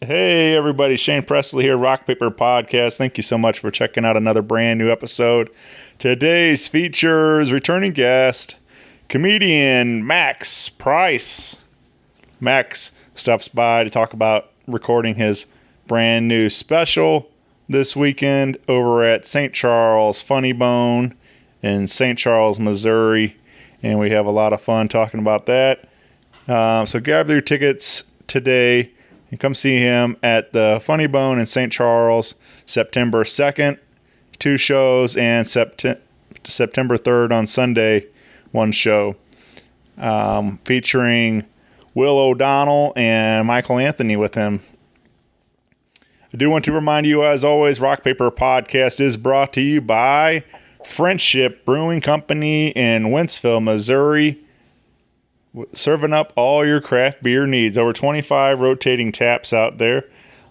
Hey everybody, Shane Presley here, Rock Paper Podcast. Thank you so much for checking out another brand new episode. Today's features returning guest, Comedian Max Pryce. Max stops by to talk about recording his brand new special this weekend over at St.Charles Funny Bone in St. Charles, Missouri. And we have a lot of fun talking about that. So grab your tickets today and come see him at the Funny Bone in St. Charles, September 2nd, 2 shows, and September 3rd on Sunday, 1 show, featuring Will O'Donnell and Mychael Anthony with him. I do want to remind you, as always, Rock Paper Podcast is brought to you by Friendship Brewing Company in Wentzville, Missouri. Serving up all your craft beer needs. Over 25 rotating taps out there.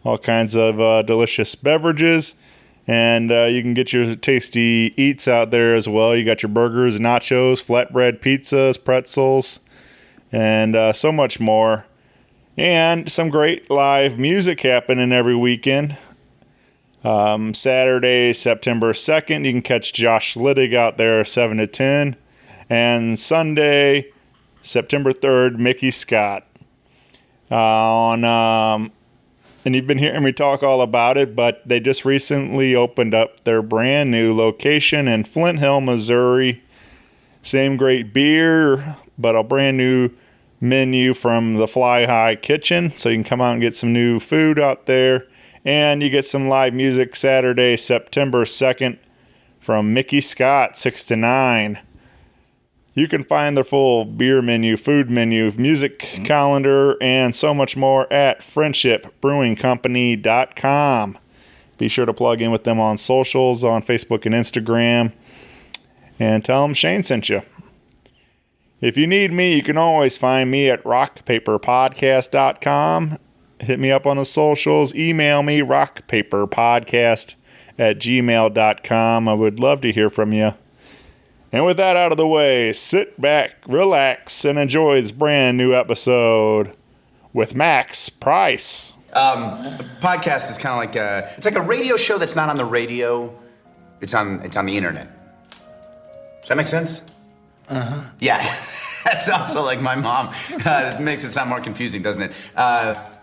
All kinds of delicious beverages. And you can get your tasty eats out there as well. You got your burgers, nachos, flatbread pizzas, pretzels, and so much more. And some great live music happening every weekend. Saturday, September 2nd, you can catch Josh Liddig out there 7 to 10. And Sunday, September 3rd, Mickey Scott. And you've been hearing me talk all about it, but they just recently opened up their brand new location in Flint Hill, Missouri. Same great beer, but a brand new menu from the Fly High Kitchen. So you can come out and get some new food out there. And you get some live music Saturday, September 2nd from Mickey Scott, 6 to 9. You can find their full beer menu, food menu, music calendar, and so much more at friendshipbrewingcompany.com. Be sure to plug in with them on socials, on Facebook and Instagram, and tell them Shane sent you. If you need me, you can always find me at rockpaperpodcast.com. Hit me up on the socials. Email me, rockpaperpodcast@gmail.com. I would love to hear from you. And with that out of the way, sit back, relax, and enjoy this brand new episode with Max Pryce. A podcast is kind of like it's like a radio show that's not on the radio. It's on the internet. Does that make sense? Uh-huh. Yeah. That's also like my mom. It makes it sound more confusing, doesn't it?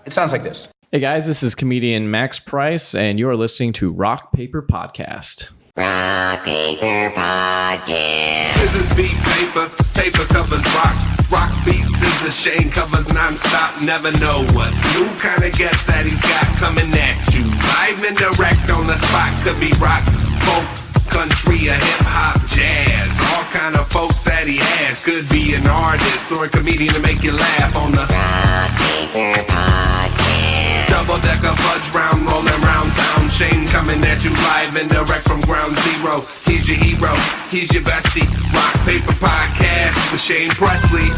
It sounds like this. Hey guys, this is comedian Max Pryce, and you're listening to Rock Paper Podcast. Rock Paper Podcast. This is beat paper, paper covers rock. Rock beats, scissors, Shane covers non-stop. Never know what new kind of guest that he's got coming at you. Live and direct on the spot. Could be rock, folk, country, or hip-hop, jazz. All kind of folks that he has. Could be an artist or a comedian to make you laugh on the Rock Paper Podcast. Double-decker fudge round, rolling round town. Shane coming at you live and direct from ground zero. He's your hero, he's your bestie. Rock Paper Podcast with Shane Presley.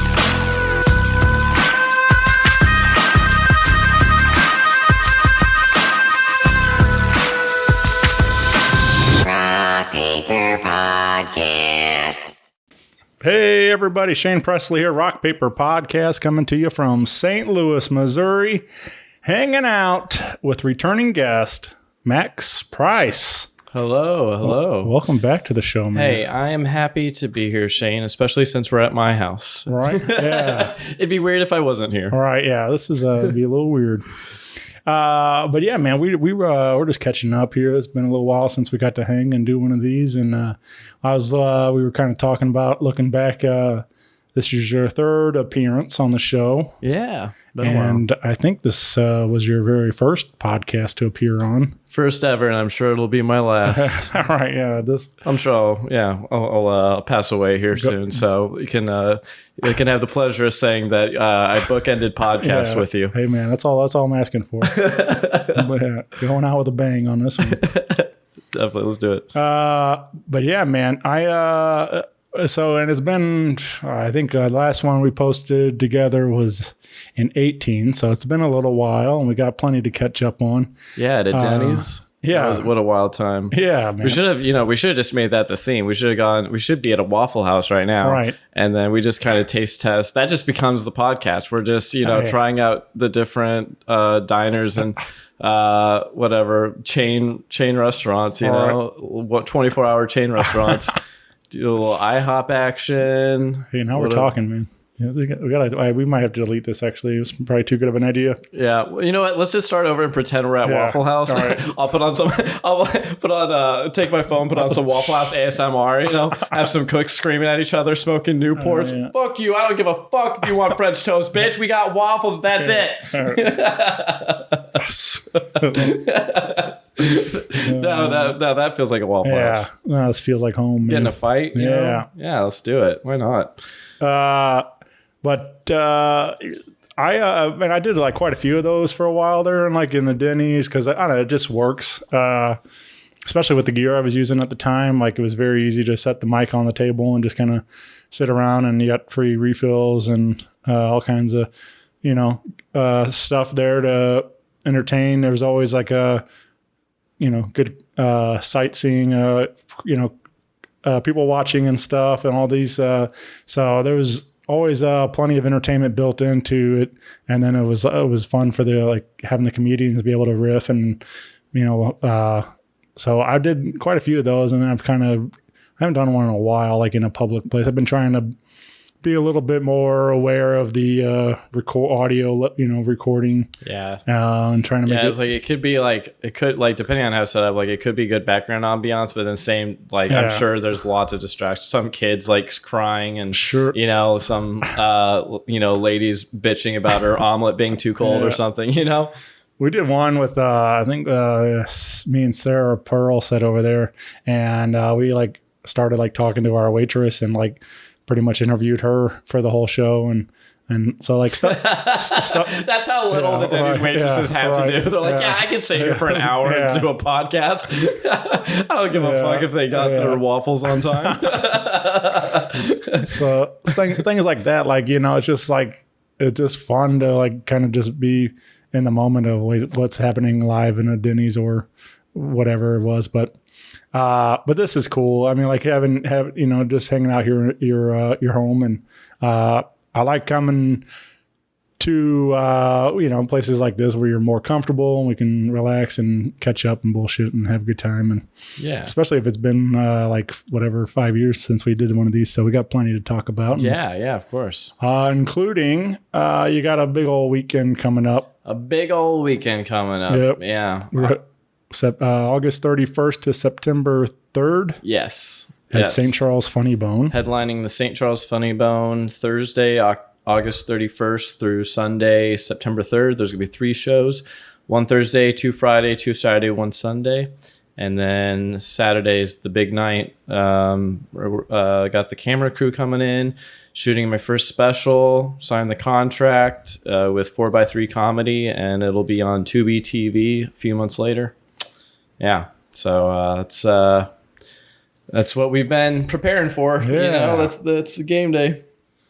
Rock Paper Podcast. Hey everybody, Shane Presley here, Rock Paper Podcast, coming to you from St. Louis, Missouri, hanging out with returning guest, Max Pryce. Hello. Welcome back to the show, man. Hey, I am happy to be here, Shane, especially since we're at my house. Right? Yeah. It'd be weird if I wasn't here. All right, yeah, this is be a little weird. But yeah, man, we're just catching up here. It's been a little while since we got to hang and do one of these, and we were kind of talking about looking back. This is your 3rd appearance on the show. Yeah. And I think this was your very first podcast to appear on. First ever, and I'm sure it'll be my last. All right, yeah. I'm sure I'll pass away here soon, so you can have the pleasure of saying that I bookended podcasts with you. Hey, man, that's all I'm asking for. But, going out with a bang on this one. Definitely, let's do it. But yeah, man, and it's been, I think the last one we posted together was in 2018, so it's been a little while, and we got plenty to catch up on. Yeah, at Denny's. Yeah. What a wild time. Yeah, man. We should have just made that the theme. We should be at a Waffle House right now. Right. And then we just kind of taste test. That just becomes the podcast. We're just, trying out the different diners and whatever chain restaurants, what 24-hour chain restaurants. Do a little IHOP action. Hey, now we're talking, man. Yeah, we might have to delete this. Actually, it was probably too good of an idea. Yeah, well, you know what? Let's just start over and pretend we're at Waffle House. Right. I'll take my phone, put on some Waffle House ASMR. Have some cooks screaming at each other, smoking Newports. Yeah. Fuck you! I don't give a fuck if you want French toast, bitch. We got waffles. That's it. No, that feels like a Waffle House. No, this feels like home. Get in man. a fight. Yeah, let's do it. Why not? But I did like quite a few of those for a while there, and like in the Denny's, because I don't know, it just works. Especially with the gear I was using at the time, like it was very easy to set the mic on the table and just kind of sit around, and you got free refills and all kinds of stuff there to entertain. There was always like a good sightseeing, people watching and stuff, and all these. So there was always plenty of entertainment built into it, and then it was fun for having the comedians be able to riff, and so I did quite a few of those, and I haven't done one in a while, like in a public place. I've been trying to be a little bit more aware of the audio, recording. Yeah. And trying to make it's like it could depending on how it's set up, like it could be good background ambiance, but then I'm sure there's lots of distractions. Some kids like crying and sure, some ladies bitching about her omelet being too cold or something, We did one with I think me and Sarah Pearl sat over there, and we started talking to our waitress and pretty much interviewed her for the whole show, and so stuff. That's how little the Denny's waitresses have to do. They're like, I can sit here for an hour and do a podcast. I don't give a fuck if they got their waffles on time. So things like that, it's just fun to kind of just be in the moment of what's happening live in a Denny's or whatever it was, but this is cool. I mean, just hanging out here at your home, and I like coming to places like this where you're more comfortable and we can relax and catch up and bullshit and have a good time, and especially if it's been 5 years since we did one of these, so we got plenty to talk about. Of course. Including you got a big old weekend coming up. Yep. Yeah. August 31st to September 3rd. Yes. At St. Charles Funny Bone. Headlining the St. Charles Funny Bone Thursday, August 31st through Sunday, September 3rd. There's going to be 3 shows. 1 Thursday, 2 Friday, 2 Saturday, 1 Sunday. And then Saturday is the big night. Got the camera crew coming in, shooting my first special, signed the contract with 4x3 Comedy, and it'll be on Tubi TV a few months later. Yeah, so that's what we've been preparing for. Yeah. That's the game day.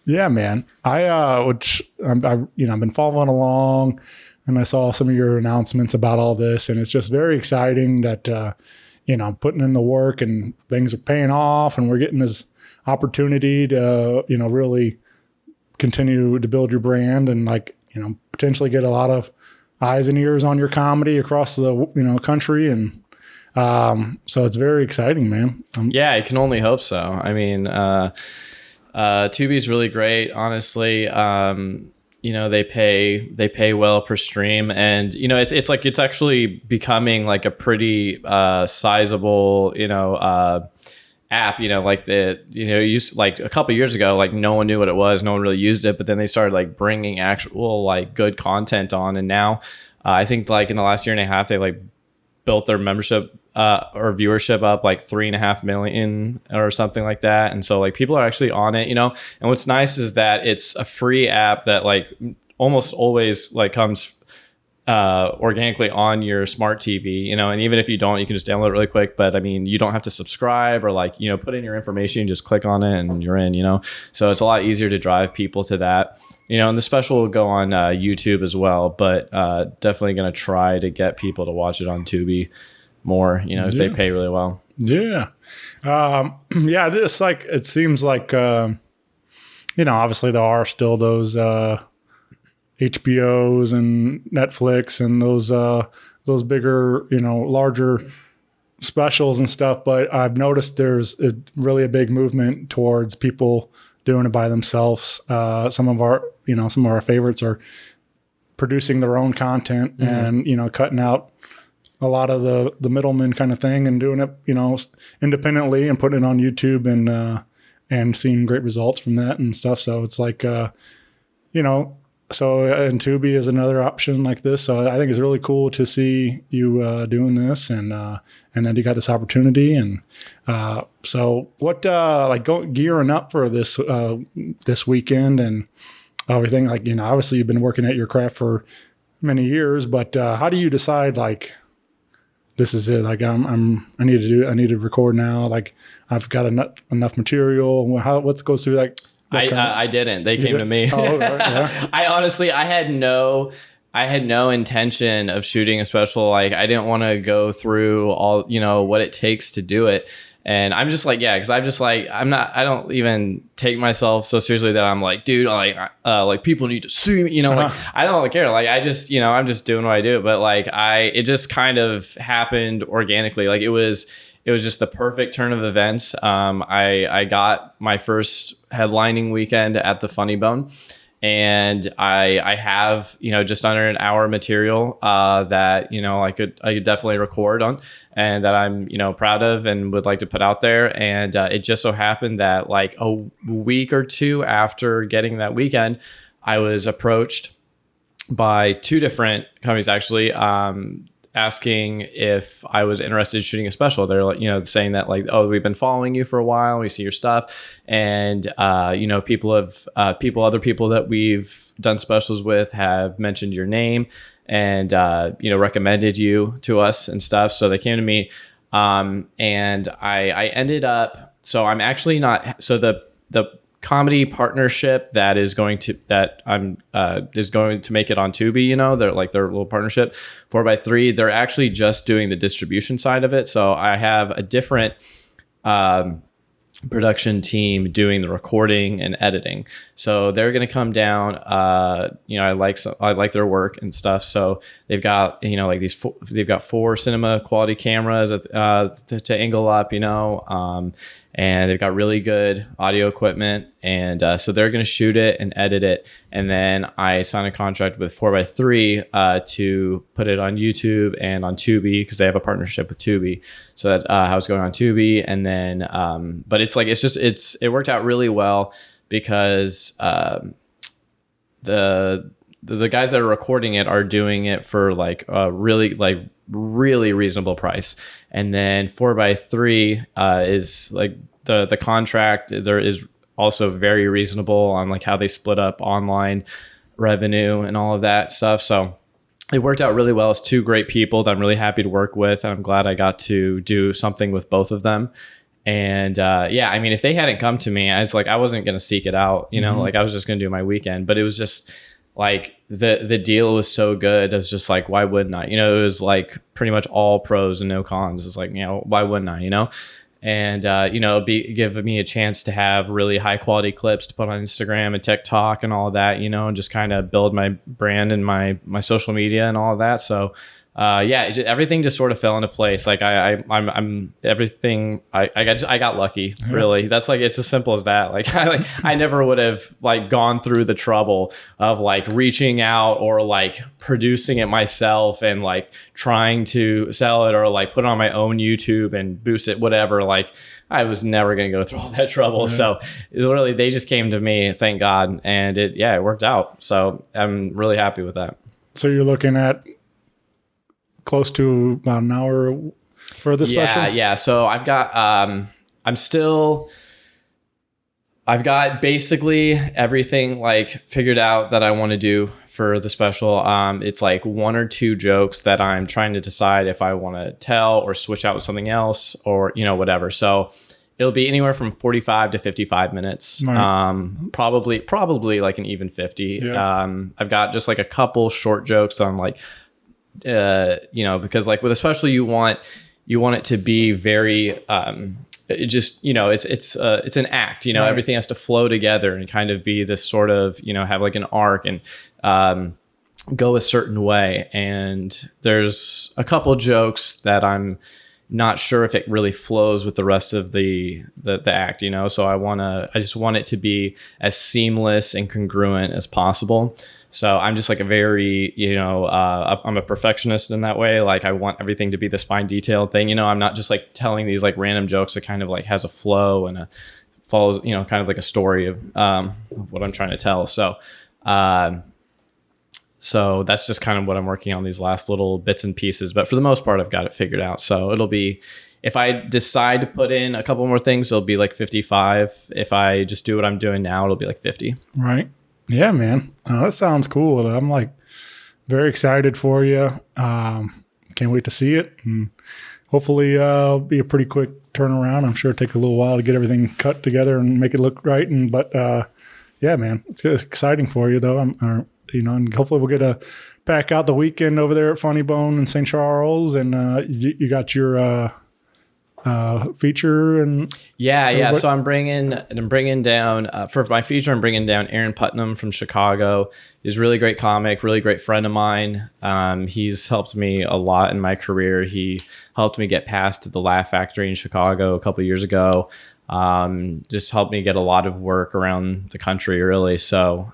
Yeah, man. I've been following along, and I saw some of your announcements about all this, and it's just very exciting that I'm putting in the work and things are paying off, and we're getting this opportunity to really continue to build your brand and potentially get a lot of eyes and ears on your comedy across the country, and so it's very exciting, man. I can only hope so. I mean, Tubi's really great, honestly. They pay well per stream, and it's actually becoming a pretty sizable app. Used a couple years ago, no one knew what it was, no one really used it, but then they started bringing actual good content on, and now I think in the last year and a half they built their membership or viewership up 3.5 million or something like that, and so people are actually on it, and what's nice is that it's a free app that almost always comes organically on your smart TV, and even if you don't, you can just download it really quick, but I mean, you don't have to subscribe or put in your information, you just click on it and you're in, so it's a lot easier to drive people to that. And the special will go on YouTube as well, but definitely going to try to get people to watch it on Tubi more, you know, because they Yeah. pay really well. Yeah. Yeah, it's like, it seems like, you know, obviously there are still those HBOs and Netflix and those bigger, you know, larger specials and stuff. But I've noticed there's really a big movement towards people doing it by themselves. Some of our favorites are producing their own content and, you know, cutting out a lot of the middleman kind of thing and doing it, you know, independently and putting it on YouTube and seeing great results from that and stuff. So it's like, you know, and Tubi is another option like this. So I think it's really cool to see you doing this and then you got this opportunity. And so what, gearing up for this weekend and everything, like, you know, obviously you've been working at your craft for many years, but how do you decide, like, this is it? Like, I need to record now. Like, I've got enough material. What goes through that? I didn't. They came to me. Oh, right, yeah. I honestly, I had no intention of shooting a special. Like, I didn't want to go through all, you know, what it takes to do it. And I'm just like, yeah, because I'm just like, I don't even take myself so seriously that I'm like, dude, like people need to see me, you know, like, I don't really care. Like, I just, you know, I'm just doing what I do. But like, it just kind of happened organically. Like, it was just the perfect turn of events. I got my first headlining weekend at the Funny Bone. And I have, you know, just under an hour material that, you know, I could definitely record on and that I'm, you know, proud of and would like to put out there. And it just so happened that like a week or two after getting that weekend, I was approached by two different companies actually, asking if I was interested in shooting a special. They're like, you know, saying that like, oh, we've been following you for a while. We see your stuff. And, you know, other people that we've done specials with have mentioned your name and, you know, recommended you to us and stuff. So they came to me. And I ended up, so I'm actually not, so the comedy partnership that is going to make it on Tubi, you know, they're like their little partnership 4x3, they're actually just doing the distribution side of it. So I have a different production team doing the recording and editing. So they're going to come down, you know, I like their work and stuff. So they've got, you know, like they've got 4 cinema quality cameras to angle up, you know, and they've got really good audio equipment. And so they're going to shoot it and edit it. And then I signed a contract with 4x3 to put it on YouTube and on Tubi because they have a partnership with Tubi. So that's how it's going on Tubi. And then, but it's like, it worked out really well because the guys that are recording it are doing it for like a really reasonable price. And then 4x3 is like the contract there is also very reasonable on like how they split up online revenue and all of that stuff. So it worked out really well. It's 2 great people that I'm really happy to work with. And I'm glad I got to do something with both of them. And yeah, I mean, if they hadn't come to me, I wasn't going to seek it out, you know, like I was just going to do my weekend, but it was just like the deal was so good. I was just like, why wouldn't I? You know, it was like pretty much all pros and no cons. It's like, you know, why wouldn't I, you know? And, you know, give me a chance to have really high quality clips to put on Instagram and TikTok and all of that, you know, and just kind of build my brand and my social media and all of that. So, yeah, everything just sort of fell into place. Like I'm everything. I got lucky. Really, that's like it's as simple as that. Like I never would have like gone through the trouble of like reaching out or like producing it myself and like trying to sell it or like put it on my own YouTube and boost it, whatever. Like I was never going to go through all that trouble. So literally, they just came to me. Thank God, and it worked out. So I'm really happy with that. So you're looking at close to about an hour for the special? Yeah. So I've got, I've got basically everything like figured out that I want to do for the special. It's like 1 or 2 jokes that I'm trying to decide if I want to tell or switch out with something else or, you know, whatever. So it'll be anywhere from 45 to 55 minutes. Right. Probably like an even 50. Yeah. I've got just like a couple short jokes on like, you know, because like with a special you want you want it to be very it just, it's an act, Right. everything has to flow together and kind of be this sort of, have like an arc and go a certain way. And there's a couple jokes that I'm not sure if it really flows with the rest of the act, so I just want it to be as seamless and congruent as possible. So I'm just like a very, I'm a perfectionist in that way. Like I want everything to be this fine detailed thing. I'm not just like telling these like random jokes that kind of like has a flow and follows, kind of like a story of what I'm trying to tell. So that's just kind of what I'm working on, these last little bits and pieces. But for the most part, I've got it figured out. So it'll be, if I decide to put in a couple more things, it'll be like 55. If I just do what I'm doing now, it'll be like 50. Right. Yeah, man. Oh, that sounds cool. I'm like very excited for you. Can't wait to see it. And hopefully it'll be a pretty quick turnaround. I'm sure it'll take a little while to get everything cut together and make it look right. But yeah, man, it's exciting for you though. And hopefully we'll get to back out the weekend over there at Funny Bone in St. Charles. And you got your feature and so I'm bringing down for my feature. I'm bringing down Aaron Putnam from Chicago. He's a really great comic, really great friend of mine. He's helped me a lot in my career. He helped me get past the Laugh Factory in Chicago a couple of years ago. Just helped me get a lot of work around the country, really. So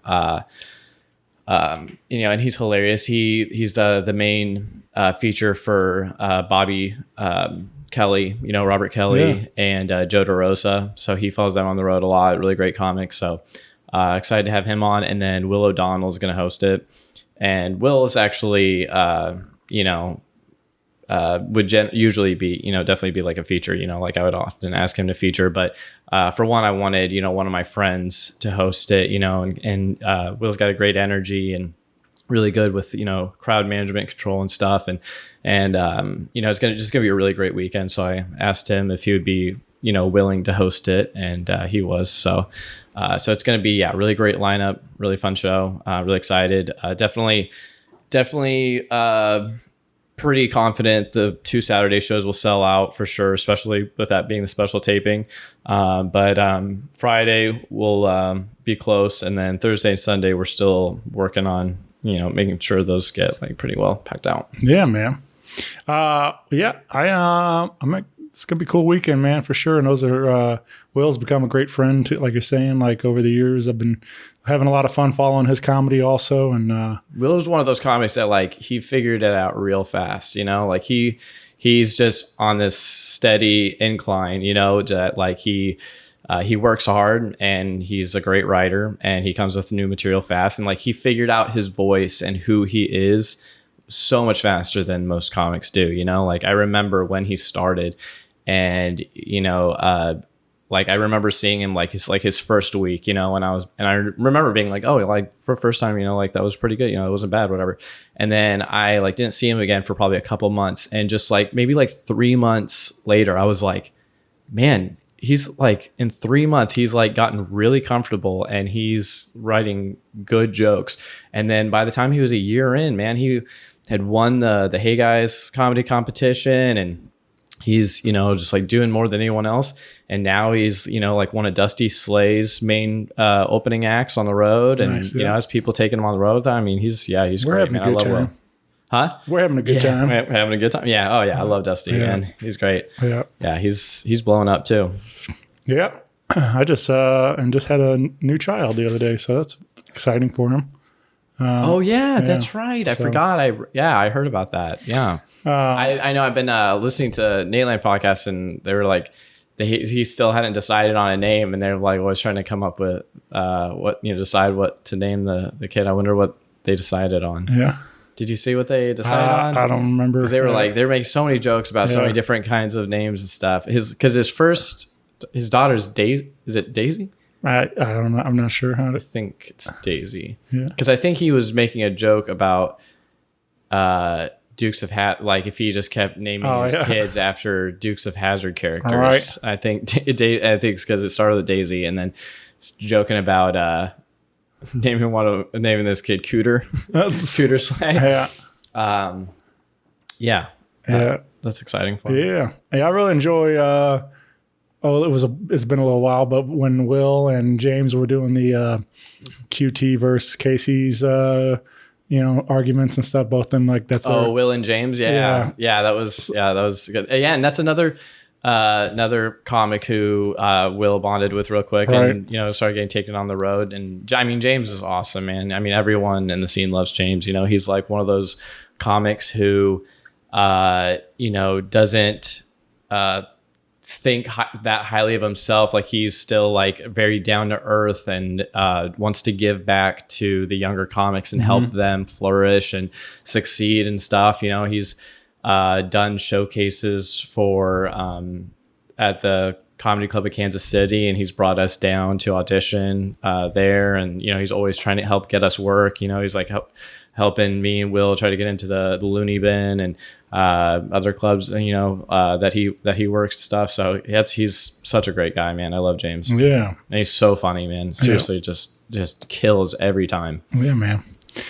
and he's hilarious. He's the main feature for Bobby Kelly, Robert Kelly and Joe DeRosa. So he follows them on the road a lot. Really great comic. So excited to have him on. And then Will O'Donnell is going to host it. And Will is actually, would usually be, definitely be like a feature, like I would often ask him to feature. But for one, I wanted, one of my friends to host it, and Will's got a great energy and really good with, crowd management control and stuff. And it's gonna be a really great weekend. So I asked him if he would be, willing to host it, and he was. So it's gonna be really great lineup, really fun show. Really excited. Definitely. Pretty confident the 2 Saturday shows will sell out for sure, especially with that being the special taping. But Friday will be close, and then Thursday and Sunday we're still working on making sure those get like pretty well packed out. Yeah, man. It's gonna be a cool weekend, man, for sure. And those are Will's become a great friend too, like you're saying. Like over the years, I've been having a lot of fun following his comedy also. And Will is one of those comics that like he figured it out real fast. Like he's just on this steady incline. That like he works hard and he's a great writer and he comes with new material fast. And like he figured out his voice and who he is so much faster than most comics do. Like I remember when he started, and like I remember seeing him like his first week, and I remember being like, oh, like for first time, like that was pretty good, it wasn't bad, whatever. And then I like didn't see him again for probably a couple months, and just like maybe like 3 months later, I was like, man, he's like in 3 months he's like gotten really comfortable and he's writing good jokes. And then by the time he was a year in, man, he had won the Hey Guys comedy competition, and he's just like doing more than anyone else. And now he's like one of Dusty Slay's main opening acts on the road. And nice, yeah. As people taking him on the road, I mean he's great, man. I love Will. Huh? We're having a good time. We're having a good time. Yeah. Oh yeah, I love Dusty, man. He's great. Yeah, he's blowing up too. Yeah. I just had a new child the other day, so that's exciting for him. That's right. I forgot. I heard about that. Yeah. I know I've been listening to Nateland podcast, and they were like, he still hadn't decided on a name, and they're like always trying to come up with decide what to name the kid. I wonder what they decided on. Yeah. Did you see what they decided on? I don't remember. They were like, they're making so many jokes about so many different kinds of names and stuff. Because his daughter's Daisy. Is it Daisy? I don't know. I'm not sure how to. I think it's Daisy. Yeah. Because I think he was making a joke about Dukes of like if he just kept naming his kids after Dukes of Hazzard characters. Right. I think it's because it started with Daisy, and then joking about naming this kid Cooter. Cooter Slay. Yeah. Yeah. that's exciting for him. Yeah. Hey, I really enjoy. It's been a little while, but when Will and James were doing the QT versus Casey's, arguments and stuff, both of them like that's. Will and James, yeah, that was good. Yeah, and that's another comic who Will bonded with real quick, right. and started getting taken on the road. And I mean, James is awesome, man. I mean, everyone in the scene loves James. He's like one of those comics who, doesn't think that highly of himself. Like he's still like very down to earth and wants to give back to the younger comics and help them flourish and succeed and stuff. He's done showcases for at the Comedy Club of Kansas City, and he's brought us down to audition there. And he's always trying to help get us work. He's like helping me and Will try to get into the Looney Bin and other clubs, that he works stuff. So he's such a great guy, man. I love James. Yeah, and he's so funny, man. Seriously, just kills every time. Yeah, man.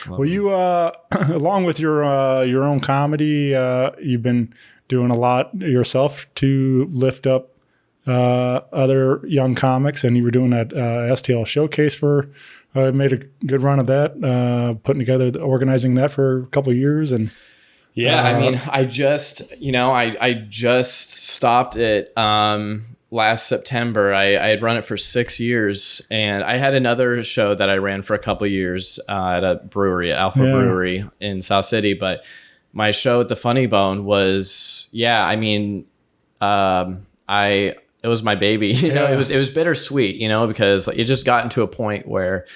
Well, you along with your own comedy, you've been doing a lot yourself to lift up other young comics, and you were doing that STL showcase for. Made a good run of that, organizing that for a couple of years, and I mean, I just stopped it last September. I had run it for 6 years, and I had another show that I ran for a couple of years at a brewery, at Alpha Brewery in South City. But my show at the Funny Bone was, it was my baby. It was bittersweet, because it just gotten to a point where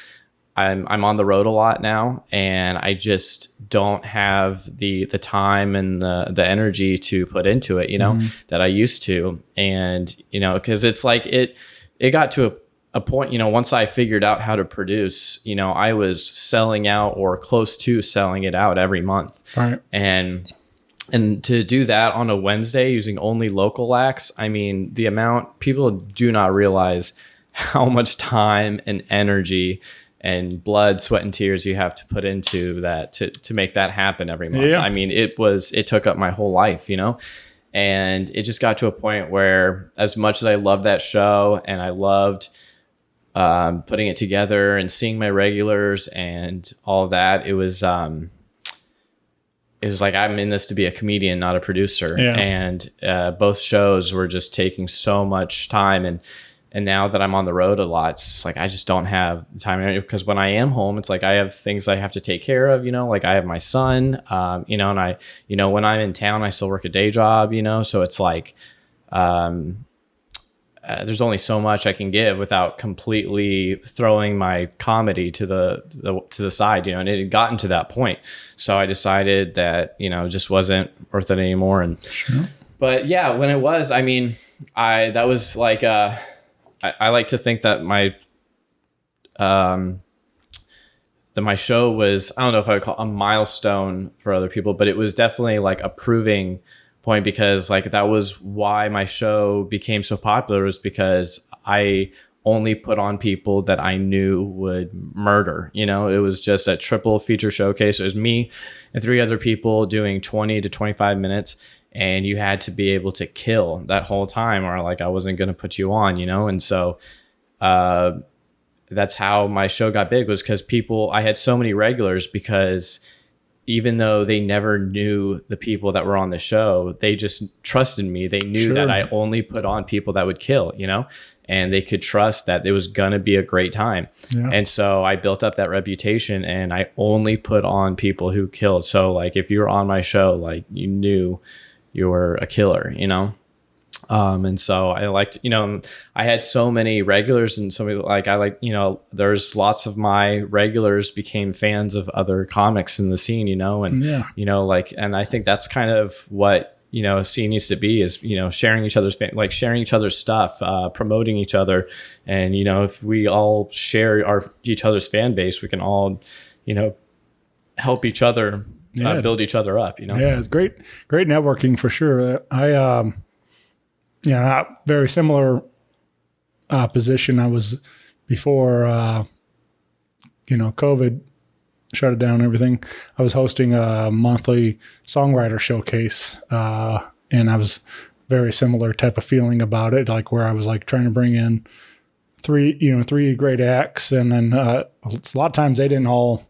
I'm on the road a lot now, and I just don't have the time and the energy to put into it, that I used to. And, because it's like it got to a point, once I figured out how to produce, I was selling out or close to selling it out every month. Right. And to do that on a Wednesday using only local acts, I mean, the amount people do not realize how much time and energy and blood, sweat, and tears you have to put into that to make that happen every month. Yeah. I mean, it took up my whole life, and it just got to a point where, as much as I loved that show and I loved putting it together and seeing my regulars and all of that, it was like, I'm in this to be a comedian, not a producer. Yeah. And both shows were just taking so much time. And now that I'm on the road a lot, it's like I just don't have the time. Because when I am home, it's like I have things I have to take care of, like I have my son, and I, when I'm in town, I still work a day job, so it's like there's only so much I can give without completely throwing my comedy to the side, and it had gotten to that point. So I decided that, it just wasn't worth it anymore. And, but yeah, when it was, I mean, that was like, I like to think that my show was, I don't know if I would call it a milestone for other people, but it was definitely like a proving point, because like that was why my show became so popular, was because I only put on people that I knew would murder. It was just a triple feature showcase. It was me and 3 other people doing 20 to 25 minutes. And you had to be able to kill that whole time, or like I wasn't going to put you on, And so that's how my show got big, was because I had so many regulars, because even though they never knew the people that were on the show, they just trusted me. They knew that I only put on people that would kill, and they could trust that it was going to be a great time. Yeah. And so I built up that reputation, and I only put on people who killed. So like, if you were on my show, like you knew you were a killer, and so I liked, I had so many regulars, and so like, there's lots of my regulars became fans of other comics in the scene, and, and I think that's kind of what, a scene needs to be, is, sharing each other's sharing each other's stuff, promoting each other. And, if we all share each other's fan base, we can all, help each other. Build each other up, Yeah, it's great networking for sure. I, very similar position. I was before, COVID shut it down and everything. I was hosting a monthly songwriter showcase and I was very similar type of feeling about it, like where I was like trying to bring in three great acts, and then a lot of times they didn't all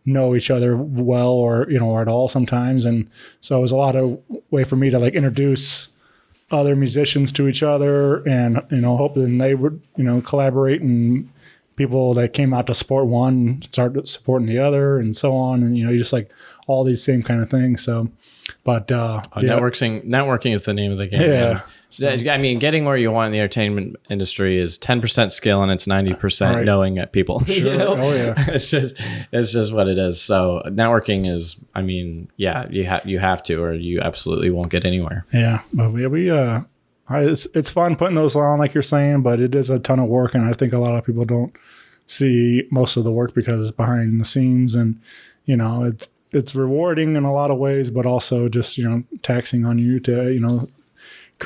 know each other well, or at all sometimes, and so it was a lot of way for me to like introduce other musicians to each other, and hoping they would collaborate, and people that came out to support one started supporting the other, and so on, and just like all these same kind of things. So, but networking is the name of the game. Yeah. So, I mean, getting where you want in the entertainment industry is 10% skill and it's 90% knowing people. Sure. Oh yeah. It's just what it is. So networking is, I mean, yeah, you have to, or you absolutely won't get anywhere. Yeah, but it's fun putting those on, like you're saying, but it is a ton of work, and I think a lot of people don't see most of the work because it's behind the scenes, and it's rewarding in a lot of ways, but also just taxing on you to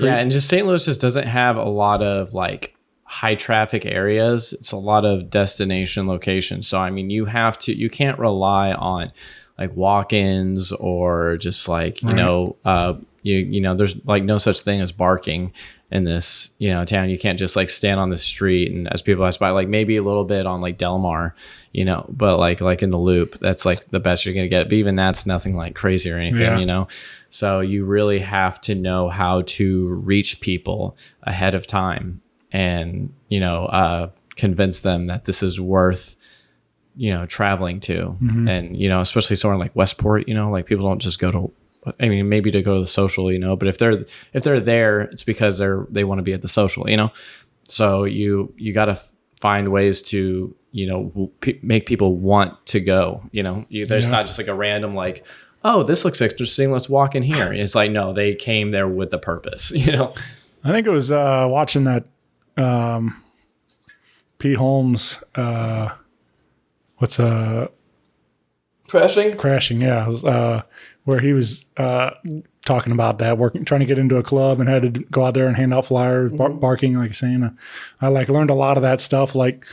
Yeah, and just St. Louis just doesn't have a lot of like high traffic areas. It's a lot of destination locations. So I mean, you can't rely on like walk-ins or just like there's like no such thing as barking in this town. You can't just like stand on the street and as people pass by, like maybe a little bit on like Del Mar, but like in the Loop, that's like the best you're gonna get. But even that's nothing like crazy or anything, So you really have to know how to reach people ahead of time and convince them that this is worth traveling to. Mm-hmm. And especially somewhere like Westport, like people don't just go to, I mean, maybe to go to the social, but if they're there, it's because they want to be at the social, so you got to find ways to make people want to go. There's not just like a random like, oh, this looks interesting, let's walk in here. It's like, no, they came there with a purpose. I think it was watching that Pete Holmes Crashing, yeah. It was, where he was talking about that, trying to get into a club and had to go out there and hand out flyers, barking, like you're saying. I learned a lot of that stuff. Like,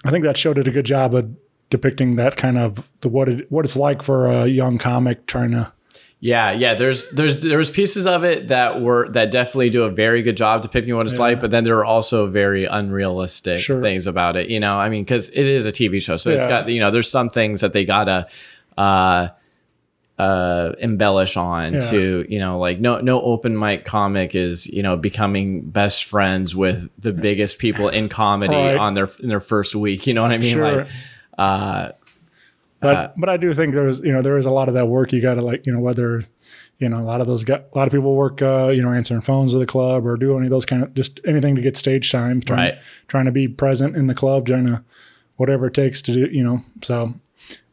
I think that show did a good job of depicting that kind of what it's like for a young comic trying to. Yeah. There was pieces of it that definitely do a very good job depicting what it's like, but then there are also very unrealistic things about it. I mean, because it is a TV show, so it's got there's some things that they gotta embellish on to like no open mic comic is becoming best friends with the biggest people in comedy in their first week. You know what I mean? Sure. Like. But I do think there is a lot of that work you got to like whether a lot of people work answering phones at the club or do any of those kind of just anything to get stage time, trying to be present in the club, trying to whatever it takes to do So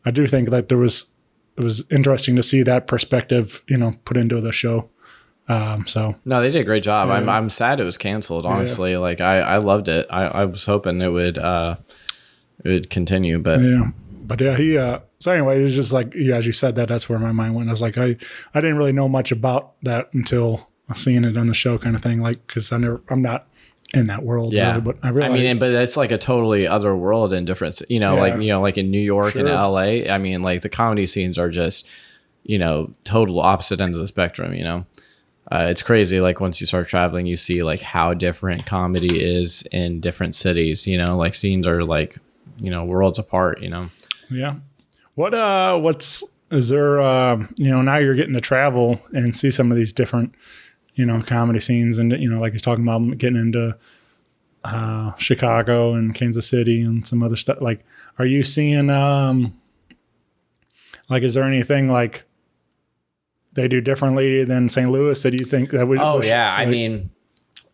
I do think that it was interesting to see that perspective put into the show. So no, they did a great job. Yeah. I'm sad it was canceled. Honestly, like I loved it. I was hoping it would continue, but yeah. But yeah, he. So anyway, it was just like as you said that's where my mind went. I was like, I didn't really know much about that until seeing it on the show, kind of thing. Like, because I'm not in that world. Yeah, really, but I realized. But it's like a totally other world and different. Like in New York and LA. I mean, like the comedy scenes are just, total opposite ends of the spectrum. It's crazy. Like once you start traveling, you see like how different comedy is in different cities. Like scenes are like, worlds apart. Yeah. Is there, now you're getting to travel and see some of these different, comedy scenes and, like you're talking about getting into Chicago and Kansas City and some other stuff. Like, are you seeing, is there anything like they do differently than St. Louis that you think that would? Oh, yeah.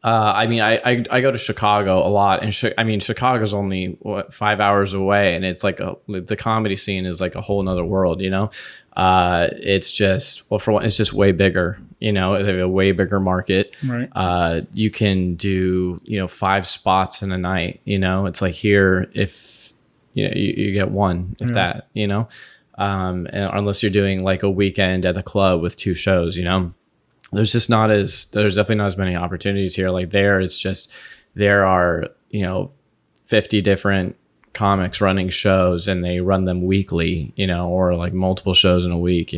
I go to Chicago a lot, and Chicago's only 5 hours away, and it's like the comedy scene is like a whole nother world, It's just it's just way bigger, they have a way bigger market. Right. You can do 5 spots in a night, it's like here if you get one if that, and unless you're doing like a weekend at the club with 2 shows, there's definitely not as many opportunities here. Like there are 50 different comics running shows and they run them weekly, or like multiple shows in a week,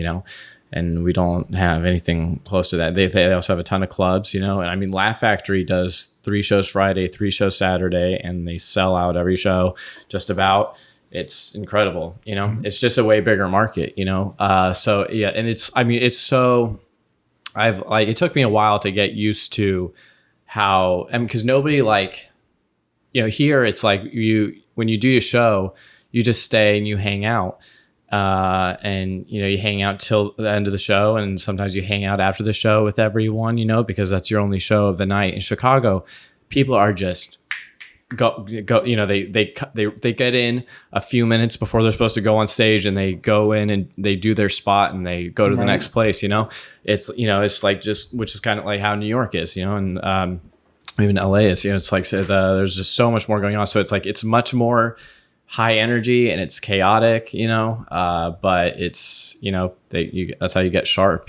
and we don't have anything close to that. They also have a ton of clubs, and I mean, Laugh Factory does 3 shows Friday, 3 shows Saturday, and they sell out every show just about. It's incredible, It's just a way bigger market, So yeah, and it's so. It took me a while to get used to how, because nobody here it's like when you do your show, you just stay and you hang out. And you hang out till the end of the show, and sometimes you hang out after the show with everyone, because that's your only show of the night. In Chicago, people are just go they get in a few minutes before they're supposed to go on stage, and they go in and they do their spot and they go to the next place. It's like just, which is kind of like how New York is, and even LA is, it's like there's just so much more going on. So it's like it's much more high energy and it's chaotic, but it's, that's how you get sharp,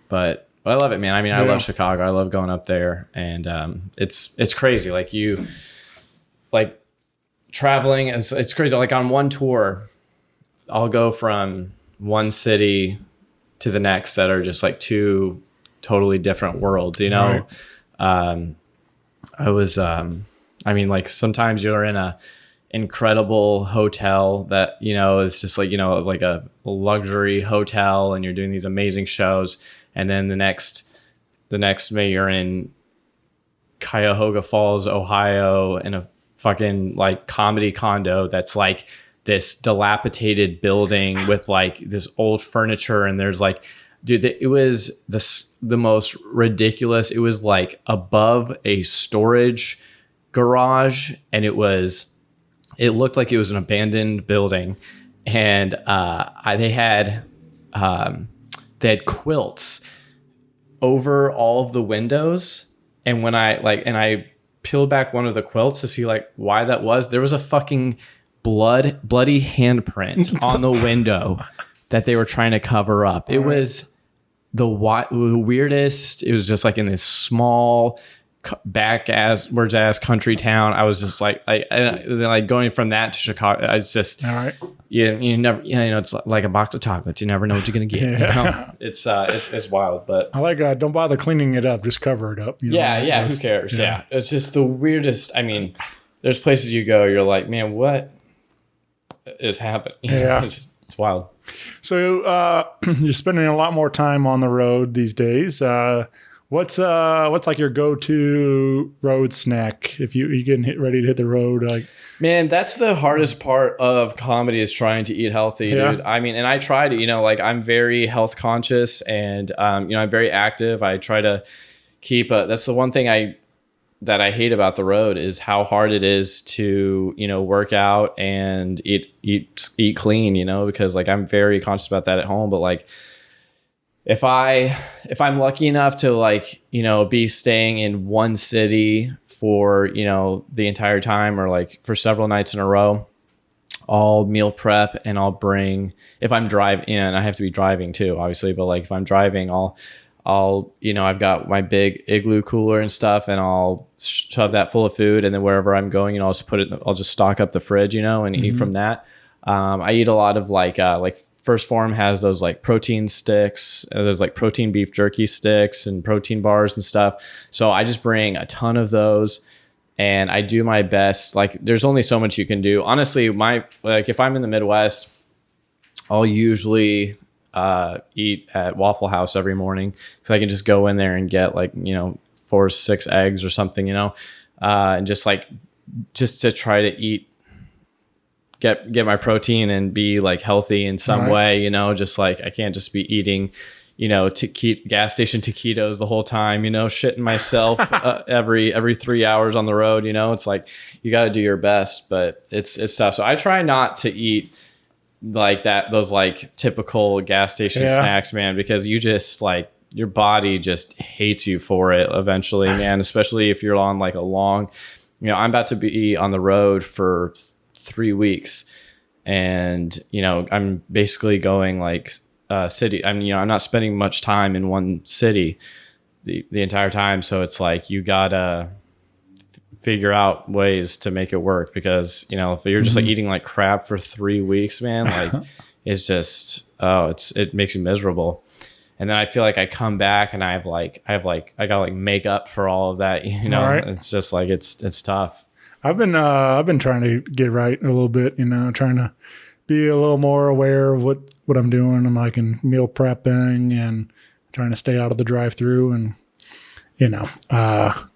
but I love it, man. I mean, I love Chicago. I love going up there, and it's crazy. Traveling it's crazy. Like on one tour, I'll go from one city to the next that are just like 2 totally different worlds, Right. Sometimes you're in a incredible hotel that, it's just like, like a luxury hotel, and you're doing these amazing shows. And then the next May you're in Cuyahoga Falls, Ohio, in a fucking like comedy condo that's like this dilapidated building with like this old furniture, and there's like, dude, it was the most ridiculous. It was like above a storage garage, and it looked like it was an abandoned building, and they had quilts over all of the windows, and when I peeled back one of the quilts to see like why that was, there was a fucking bloody handprint on the window that they were trying to cover up. It was the weirdest. It was just like in this small backwards ass country town. I was just like going from that to Chicago. I was just all right. You never, it's like a box of chocolates. You never know what you're gonna get. Yeah. It's wild, but I like don't bother cleaning it up. Just cover it up. Yeah. Who cares? Yeah. It's just the weirdest. I mean, there's places you go, you're like, man, what is happening? Yeah. It's wild. So you're spending a lot more time on the road these days. What's like your go-to road snack if you getting ready to hit the road? Like, man, that's the hardest part of comedy, is trying to eat healthy, dude. I mean, and I try to, I'm very health conscious, and I'm very active. I try to keep that's the one thing that I hate about the road, is how hard it is to, work out and eat clean, because like I'm very conscious about that at home, but like if I'm lucky enough to like, be staying in one city for, the entire time, or like for several nights in a row, I'll meal prep, and I'll bring, if I'm driving, I have to be driving too, obviously, but like if I'm driving, I'll I've got my big igloo cooler and stuff, and I'll shove that full of food, and then wherever I'm going, I'll just stock up the fridge, and eat from that. I eat a lot of like First Form has those like protein sticks. There's like protein beef jerky sticks and protein bars and stuff. So I just bring a ton of those, and I do my best. Like there's only so much you can do. Honestly, if I'm in the Midwest, I'll usually eat at Waffle House every morning, because I can just go in there and get 4 or 6 eggs or something, and just to try to get my protein and be like healthy in some way, just like I can't just be eating, gas station taquitos the whole time, shitting myself every 3 hours on the road, it's like you got to do your best, but it's tough. So I try not to eat like those like typical gas station snacks, man, because you just like your body just hates you for it eventually, man, especially if you're on like a long, I'm about to be on the road for 3 weeks, and I'm basically going like city. I'm not spending much time in one city the entire time, so it's like you gotta figure out ways to make it work, because if you're just like eating like crap for 3 weeks, man, like is just, it makes me miserable. And then I feel like I come back and I gotta like make up for all of that, you know. Right. It's just like it's tough. I've been trying to get right a little bit, you know, trying to be a little more aware of what I'm doing. I'm like in meal prepping and trying to stay out of the drive-through, and you know, I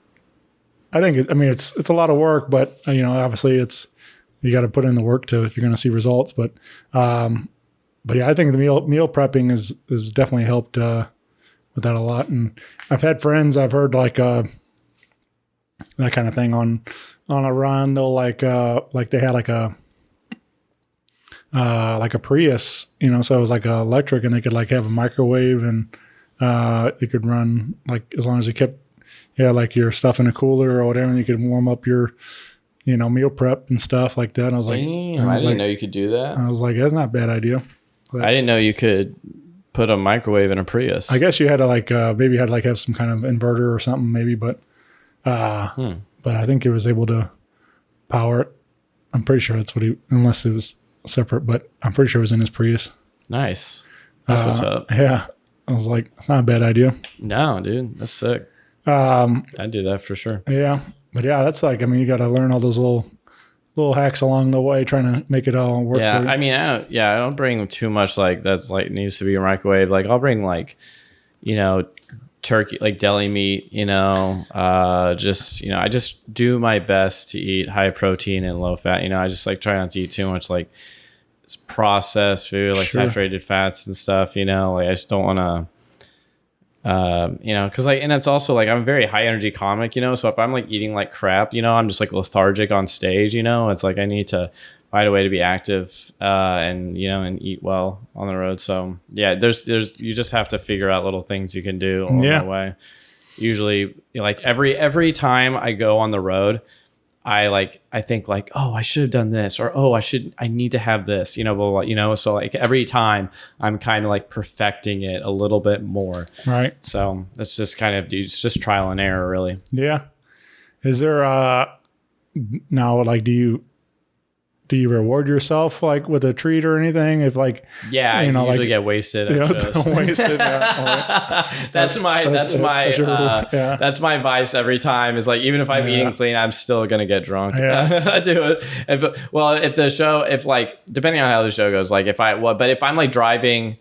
think it's a lot of work, but you know, obviously you got to put in the work if you're going to see results. But yeah, I think the meal prepping has definitely helped with that a lot. And I've had friends, I've heard like that kind of thing on a run. They'll like they had like a Prius, you know, so it was like electric, and they could like have a microwave, and it could run like as long as you kept like your stuff in a cooler or whatever, and you could warm up your, you know, meal prep and stuff like that. And I was like, damn, I didn't know you could do that. I was like, that's not a bad idea. But I didn't know you could put a microwave in a Prius. I guess you had to like maybe you had to like have some kind of inverter or something maybe, but I think it was able to power it. I'm pretty sure that's what unless it was separate, but I'm pretty sure it was in his Prius. Nice. That's what's up. Yeah. I was like, it's not a bad idea. No, dude, that's sick. I'd do that for sure. Yeah. But yeah, that's like, I mean, you got to learn all those little hacks along the way, trying to make it all work. Yeah. for you. I mean, I don't bring too much like that's like needs to be a microwave. Like I'll bring like, you know, turkey, like deli meat, you know, just, you know, I just do my best to eat high protein and low fat. You know, I just like try not to eat too much like processed food, like saturated fats and stuff, you know, like I just don't want to, you know, cause like, and it's also like, I'm a very high energy comic, you know, so if I'm like eating like crap, you know, I'm just like lethargic on stage, you know, it's like, I need to find a way to be active, and, you know, and eat well on the road. So yeah, there's, you just have to figure out little things you can do along the way. Usually, you know, like every time I go on the road, I think like, oh, I should have done this, or, oh, I need to have this, you know, blah, blah, blah, you know? So like every time I'm kind of like perfecting it a little bit more. Right. So that's just kind of, it's just trial and error really. Yeah. Is there, now, like, do you reward yourself like with a treat or anything? If like, yeah, you know, I usually like, get wasted. you know, At shows. wasted. Yeah. That's my vice every time is like, even if I'm eating clean, I'm still going to get drunk. Yeah. I do it. If like, depending on how the show goes, like but if I'm like driving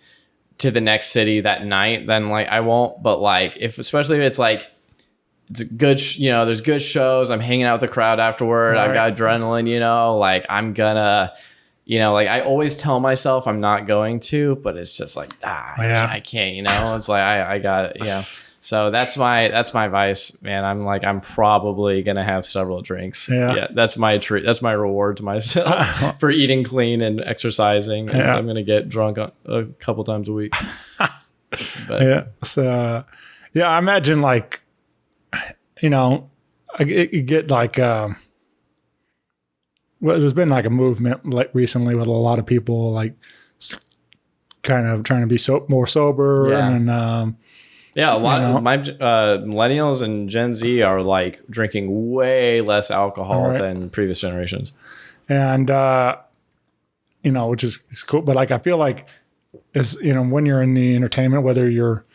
to the next city that night, then like I won't, but like especially if it's like, it's a good, you know, there's good shows. I'm hanging out with the crowd afterward. Right. I've got adrenaline, you know, like I'm gonna, you know, like I always tell myself I'm not going to, but it's just like, I can't, you know, it's like, I got it. Yeah. So that's my vice, man. I'm probably going to have several drinks. Yeah. That's my treat. That's my reward to myself for eating clean and exercising. Yeah. I'm going to get drunk a couple times a week. But yeah. So, yeah, I imagine like, you know, you get like, well, there's been like a movement like recently with a lot of people like kind of trying to be more sober. Yeah. And, yeah, a lot of my millennials and Gen Z are like drinking way less alcohol than previous generations. And, you know, which is cool. But like, I feel like, you know, when you're in the entertainment, whether you're,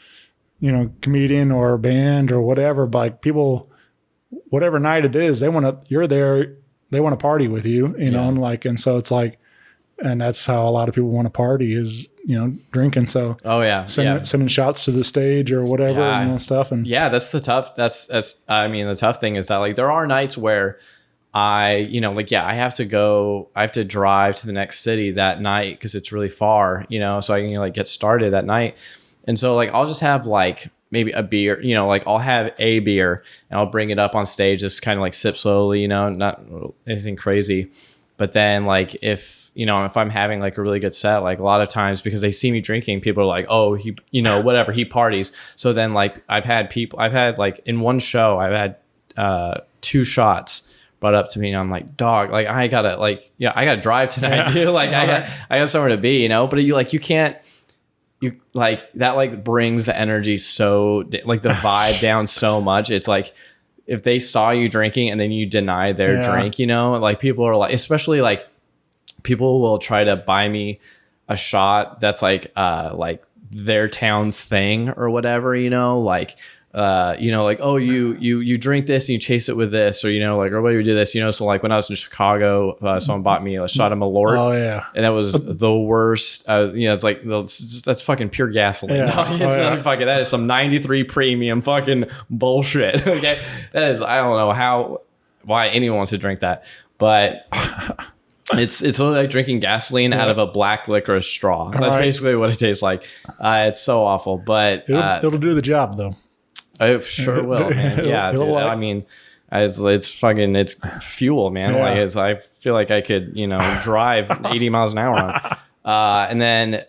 you know, comedian or band or whatever, but like people, whatever night it is, you're there, they want to party with you, you know, and like, and so it's like, and that's how a lot of people want to party is, you know, drinking. So, sending shots to the stage or whatever, you know, stuff. And that's the tough, the tough thing is that like, there are nights where I have to drive to the next city that night because it's really far, you know, so I can like get started that night. And so like, I'll just have like maybe a beer, you know, like I'll have a beer and I'll bring it up on stage, just kind of like sip slowly, you know, not anything crazy. But then like, if I'm having like a really good set, like a lot of times because they see me drinking, people are like, oh, he, you know, whatever, he parties. So then like I've had like in one show, I've had 2 shots brought up to me and I'm like, dog, like I gotta drive tonight, dude. Like I got somewhere to be, you know, but you can't, you like that like brings the energy so like the vibe down so much. It's like if they saw you drinking and then you deny their drink, you know, like people are like, especially like people will try to buy me a shot that's like their town's thing or whatever, like oh, you drink this and you chase it with this, or or what do you do this, so like when I was in Chicago, someone bought me a shot of Malort. Oh yeah, and that was the worst. It's like that's fucking pure gasoline. Yeah. Fucking, that is some 93 premium fucking bullshit. Okay, that is, I don't know why anyone wants to drink that, but it's literally like drinking gasoline out of a black licorice straw. That's basically what it tastes like. It's so awful, but it'll do the job though. It sure will, man. Yeah, dude, I mean, it's fuel, man. Yeah. I feel like I could, drive 80 miles an hour on. And then,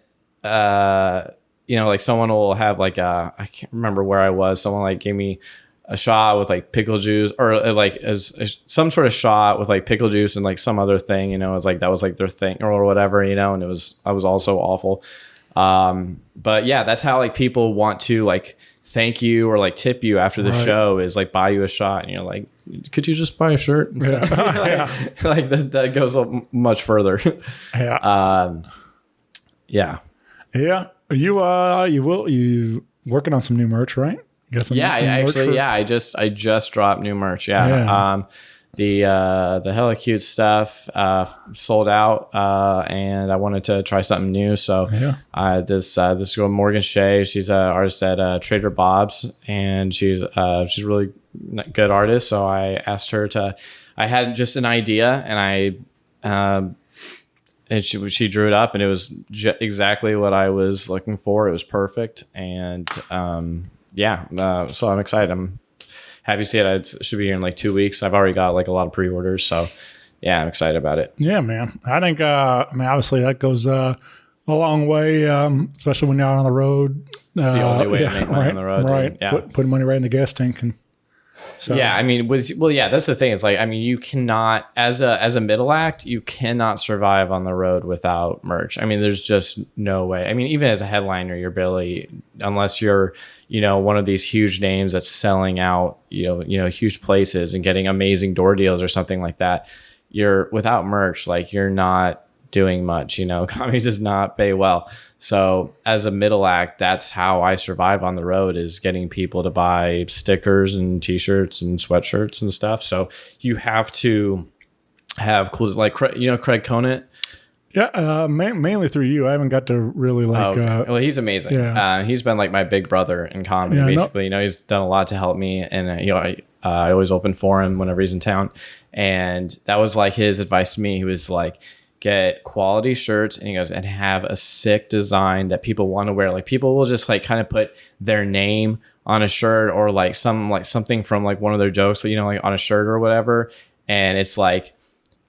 like someone will have like I can't remember where I was. Someone like gave me a shot with like pickle juice, or like as some sort of shot with like pickle juice and like some other thing. It was like that was like their thing or whatever. And I was also awful. But yeah, that's how like people want to like thank you or like tip you after the show, is like buy you a shot, and you're like, could you just buy a shirt and stuff? Like that goes up much further. Yeah. You working on some new merch, right? I just dropped new merch. The hella cute stuff sold out, and I wanted to try something new. So this girl Morgan Shea, she's an artist at Trader Bob's, and she's a really good artist. So I asked her to. I had just an idea, and she drew it up, and it was exactly what I was looking for. It was perfect, and so I'm excited. I'm happy to see it. It should be here in like 2 weeks. I've already got like a lot of pre-orders, so yeah, I'm excited about it. Yeah, man. I think obviously that goes a long way, especially when you're out on the road. It's the only way to make money on the road. Right. Yeah. Put money right in the gas tank. And so. Yeah, I mean, that's the thing. It's like, I mean, you cannot, as a middle act, you cannot survive on the road without merch. I mean, there's just no way. I mean, even as a headliner, you're barely, unless you're, one of these huge names that's selling out, huge places and getting amazing door deals or something like that. You're without merch, like you're not doing much, comedy does not pay well. So as a middle act, that's how I survive on the road, is getting people to buy stickers and t-shirts and sweatshirts and stuff. So you have to have cool, like, Craig Conant. Yeah, mainly through you. I haven't got to really like. Well, he's amazing. Yeah. He's been like my big brother in comedy. Basically, he's done a lot to help me, and I always open for him whenever he's in town. And that was like his advice to me. He was like, get quality shirts, and he goes, and have a sick design that people want to wear. Like people will just like kind of put their name on a shirt, or like something from like one of their jokes, like on a shirt or whatever, and it's like,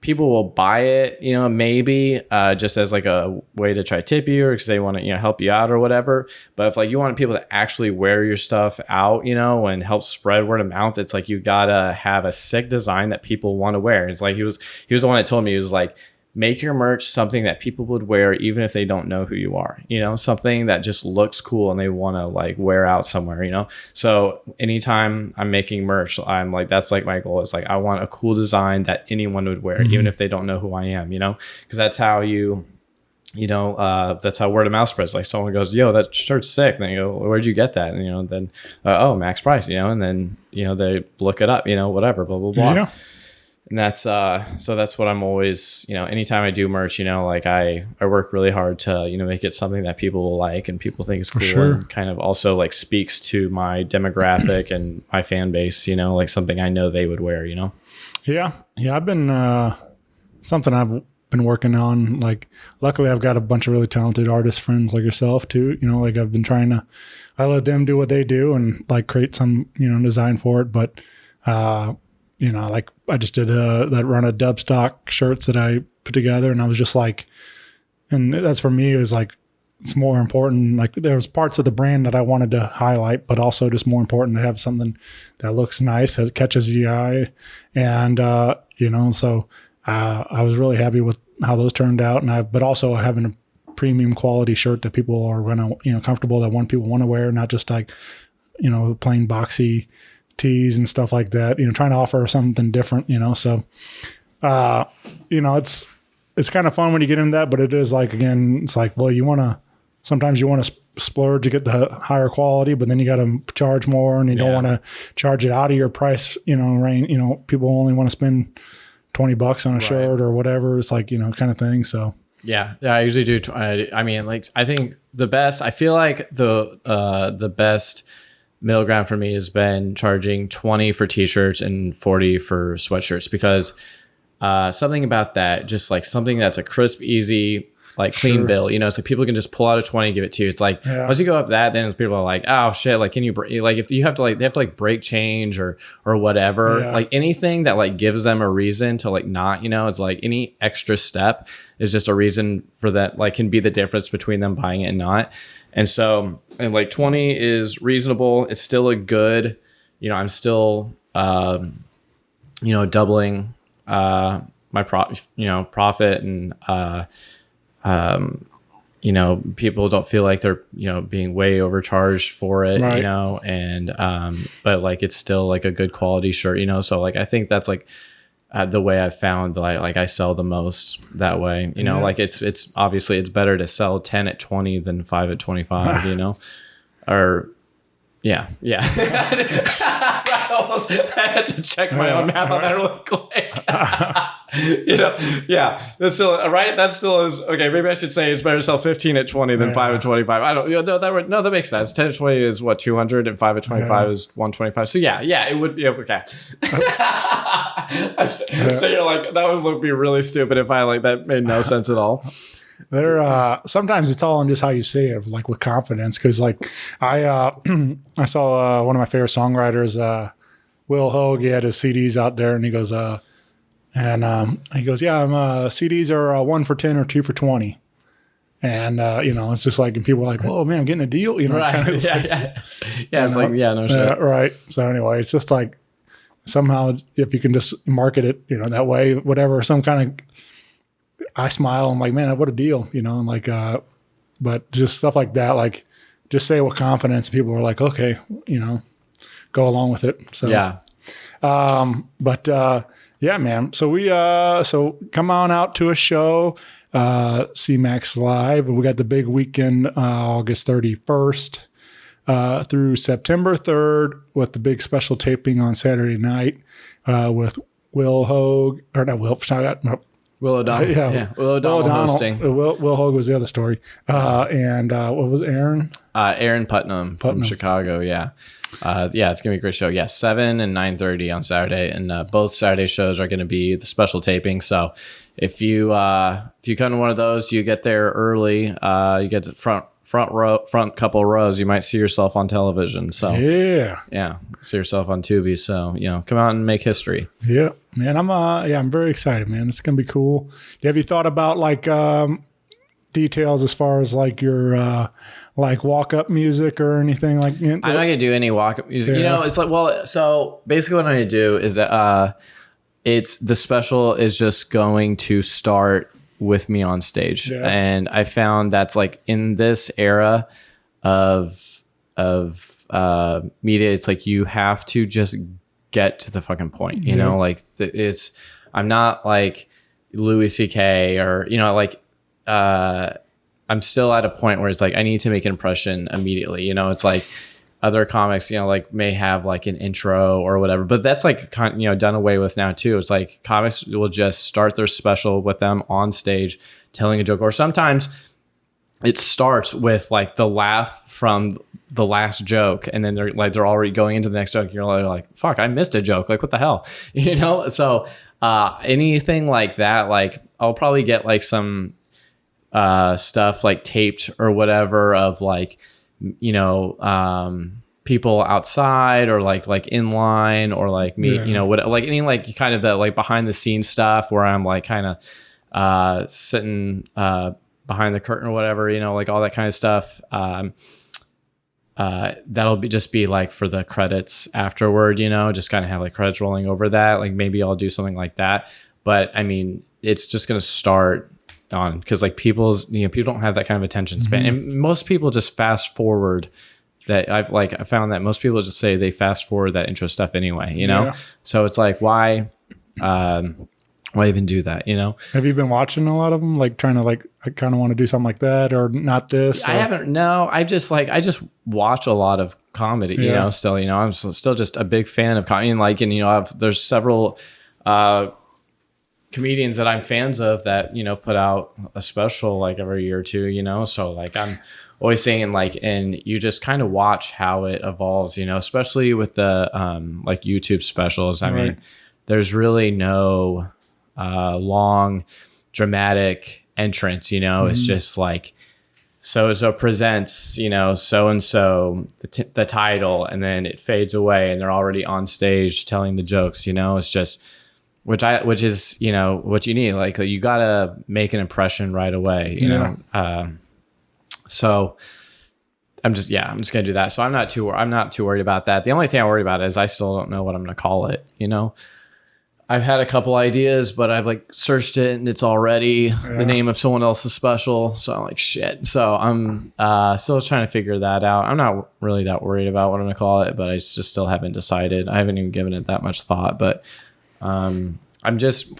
people will buy it, maybe just as like a way to try to tip you, or because they want to, help you out or whatever. But if like you want people to actually wear your stuff out, and help spread word of mouth, it's like you gotta have a sick design that people want to wear. It's like he was the one that told me, he was like, make your merch something that people would wear even if they don't know who you are, something that just looks cool and they want to like wear out somewhere, So anytime I'm making merch, I'm like, that's like my goal. Is like, I want a cool design that anyone would wear, even if they don't know who I am, because that's how that's how word of mouth spreads. Like someone goes, yo, that shirt's sick. And they go, where'd you get that? And, then, oh, Max Pryce, and then, they look it up, whatever, blah, blah, blah. Yeah. And that's so that's what I'm always, anytime I do merch, like I work really hard to, make it something that people will like and people think is cool. Sure. And kind of also like speaks to my demographic and my fan base, like something I know they would wear, Yeah. I've been something I've been working on. Like, luckily I've got a bunch of really talented artist friends like yourself too. Like I've been trying to, I let them do what they do and like create some, design for it. But, like I just did that run of Dubstock shirts that I put together, and I was just like, and that's for me, it was like, it's more important. Like there was parts of the brand that I wanted to highlight, but also just more important to have something that looks nice, that catches the eye. And, so I was really happy with how those turned out. But also having a premium quality shirt that people are going to, comfortable, that people want to wear, not just like, plain boxy tees and stuff like that, trying to offer something different, so, it's it's kind of fun when you get into that, but it is like, again, it's like, well, sometimes you want to splurge to get the higher quality, but then you got to charge more, and you don't want to charge it out of your price, range. People only want to spend $20 on a shirt or whatever. It's like, kind of thing. So yeah, I usually do. I mean, like, I think I feel like the best middle ground for me has been charging 20 for t-shirts and 40 for sweatshirts, because something about that, just like something that's a crisp, easy, like clean bill, so people can just pull out a 20, give it to you. It's like, once you go up that, then people are like, oh shit, like, can you like, if you have to, like, they have to like break change or whatever, like anything that like gives them a reason to like not, it's like any extra step is just a reason for that, like, can be the difference between them buying it and not. And so, and like 20 is reasonable. It's still a good, I'm still, doubling my profit, and people don't feel like they're, being way overcharged for it, and, but like, it's still like a good quality shirt, so like, I think that's like the way I've found like I sell the most that way, like it's obviously it's better to sell 10 at 20 than 5 at 25, or yeah. I had to check my own math on that really quick. That's still right. That still is okay. Maybe I should say it's better to sell 15 at 20 than 5 at 25. I don't that makes sense. 10 at 20 is what, 200, and 5 at 25 is 125. So yeah, it would be okay. So you're like, that would be really stupid if I like that made no sense at all. Sometimes it's all on just how you say it, like with confidence. Because like I saw one of my favorite songwriters, Will Hogue. He had his CDs out there, and he goes, yeah, CDs are 1 for 10 or 2 for 20. And it's just like, and people are like, "Whoa, man, I'm getting a deal," right? Kind of yeah. It's like, yeah, no shit, right? So anyway, it's just like somehow if you can just market it, that way, whatever, some kind of. I smile. I'm like, man, what a deal, I'm like, but just stuff like that, like just say it with confidence. People are like, okay, go along with it. So, yeah. Yeah, man. So so come on out to a show, see Max live. We got the big weekend, August 31st, through September 3rd, with the big special taping on Saturday night, with Will Hogue, or not Will, Will O'Donnell. Will O'Donnell hosting. Will Hogue was the other story. And what was Aaron? Aaron Putnam from Chicago. Yeah. It's going to be a great show. Yeah, 7 and 9:30 on Saturday. And both Saturday shows are going to be the special taping. So if you come to one of those, you get there early. You get the front couple rows. You might see yourself on television. So yeah, see yourself on Tubi. So come out and make history. Yeah, man. I'm very excited, man. It's gonna be cool. Have you thought about like details as far as like your like walk up music or anything like? I'm not gonna do any walk up music. It's like, well, so basically what I'm gonna do is that it's the special is just going to start with me on stage, and I found that's like in this era of media, it's like you have to just get to the fucking point, like I'm not like Louis C.K. or I'm still at a point where it's like I need to make an impression immediately. It's like other comics, like may have like an intro or whatever, but that's like, done away with now too. It's like comics will just start their special with them on stage telling a joke, or sometimes it starts with like the laugh from the last joke, and then they're already going into the next joke. You're like, fuck, I missed a joke. Like, what the hell, So anything like that, like I'll probably get like some stuff like taped or whatever of like, people outside or like in line, or like me, what, like any like kind of the like behind the scenes stuff where I'm like kind of sitting behind the curtain or whatever, like all that kind of stuff. That'll just be like for the credits afterward, just kind of have like credits rolling over that. Like maybe I'll do something like that, but I mean, it's just going to start on, because like people don't have that kind of attention span, and most people just fast forward that. I found that most people just say they fast forward that intro stuff anyway, so it's like, why why even do that, you know? Have you been watching a lot of them? Like trying to like, I kind of want to do something like that or not this? Or? I haven't. No, I just watch a lot of comedy. You know, still, you know, I'm still just a big fan of comedy. And like, and you know, there's several comedians that I'm fans of that, you know, put out a special like every year or two. You know, so like I'm always saying like, and you just kind of watch how it evolves. You know, especially with the like YouTube specials. I mean, there's really no long dramatic entrance, you know. It's just like so presents, you know, so and so the title, and then it fades away and they're already on stage telling the jokes, you know. It's just which is, you know, what you need. Like you gotta make an impression right away, you know. So I'm just gonna do that. So I'm not too worried about that. The only thing I worry about is I still don't know what I'm gonna call it, you know. I've had a couple ideas, but I've like searched it and it's already the name of someone else's special. So I'm like, shit. So I'm still trying to figure that out. I'm not really that worried about what I'm going to call it, but I just still haven't decided. I haven't even given it that much thought, but I'm just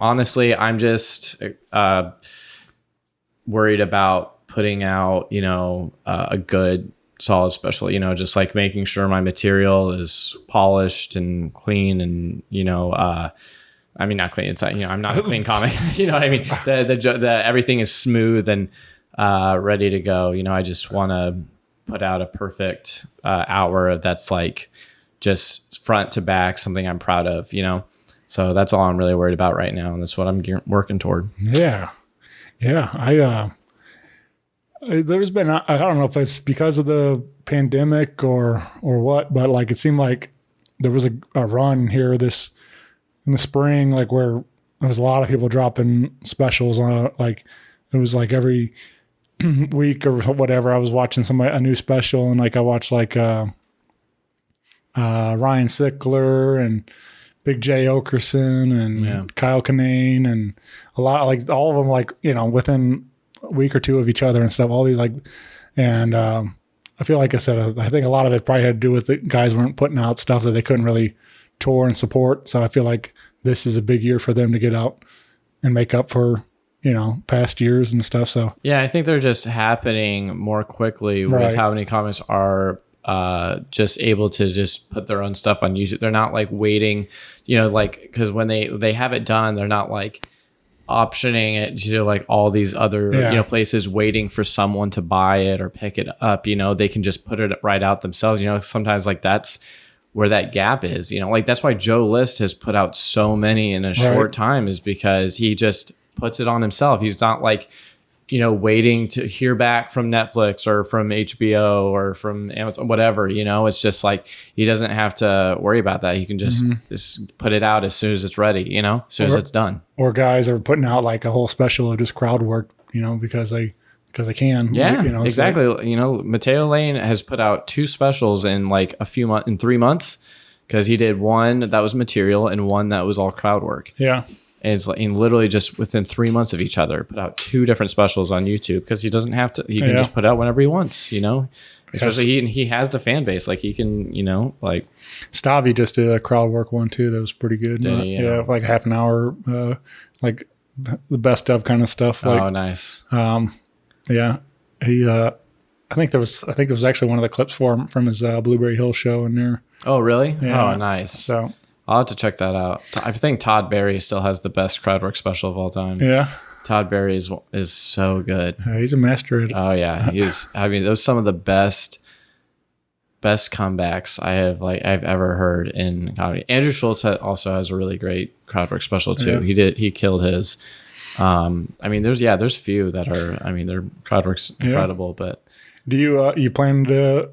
worried about putting out, you know, a good solid special, you know, just like making sure my material is polished and clean and, you know, I mean, not clean. It's like, you know, I'm not a clean comic. You know what I mean? The everything is smooth and ready to go. You know, I just want to put out a perfect hour that's like just front to back, something I'm proud of. You know, so that's all I'm really worried about right now, and that's what I'm working toward. Yeah. There's been, I don't know if it's because of the pandemic or what, but like it seemed like there was a run here in the spring, like where there was a lot of people dropping specials on, like it was like every week or whatever. I was watching a new special, and like I watched like Ryan Sickler and Big J Okerson and Kyle Kinane and a lot, like all of them, like, you know, within a week or two of each other and stuff. All these like, and I feel like I said, I think a lot of it probably had to do with the guys weren't putting out stuff that they couldn't really tour and support. So I feel like this is a big year for them to get out and make up for, you know, past years and stuff. So yeah, I think they're just happening more quickly with how many comics are just able to just put their own stuff on YouTube. They're not like waiting, you know, like, because when they have it done, they're not like optioning it to like all these other you know, places waiting for someone to buy it or pick it up. You know, they can just put it right out themselves. You know, sometimes like that's where that gap is, you know, like that's why Joe List has put out so many in a short time, is because he just puts it on himself. He's not like, you know, waiting to hear back from Netflix or from HBO or from Amazon, whatever, you know. It's just like he doesn't have to worry about that. He can just put it out as soon as it's ready, you know, as soon as it's done. Or guys are putting out like a whole special of just crowd work, you know, because they can. Yeah, you know, exactly. So. You know, Mateo Lane has put out 2 specials in like in 3 months, because he did one that was material and one that was all crowd work. Yeah. And it's like, and literally just within 3 months of each other, put out 2 different specials on YouTube, because he doesn't have to, he can just put out whenever he wants, you know, especially he has the fan base. Like he can, you know, like Stavi just did a crowd work one too. That was pretty good. Yeah. Like half an hour, like the best of kind of stuff. Like, oh, nice. Yeah, he. I think there was actually one of the clips from his Blueberry Hill show in there. Oh, really? Yeah. Oh, nice. So I'll have to check that out. I think Todd Barry still has the best crowdwork special of all time. Yeah, Todd Barry is so good. He's a master at it. Oh yeah, he's. I mean, those are some of the best comebacks I've ever heard in comedy. Andrew Schultz also has a really great crowdwork special too. Yeah. He killed his. I mean, there's few that are. I mean, their crowdwork's incredible. But do you plan to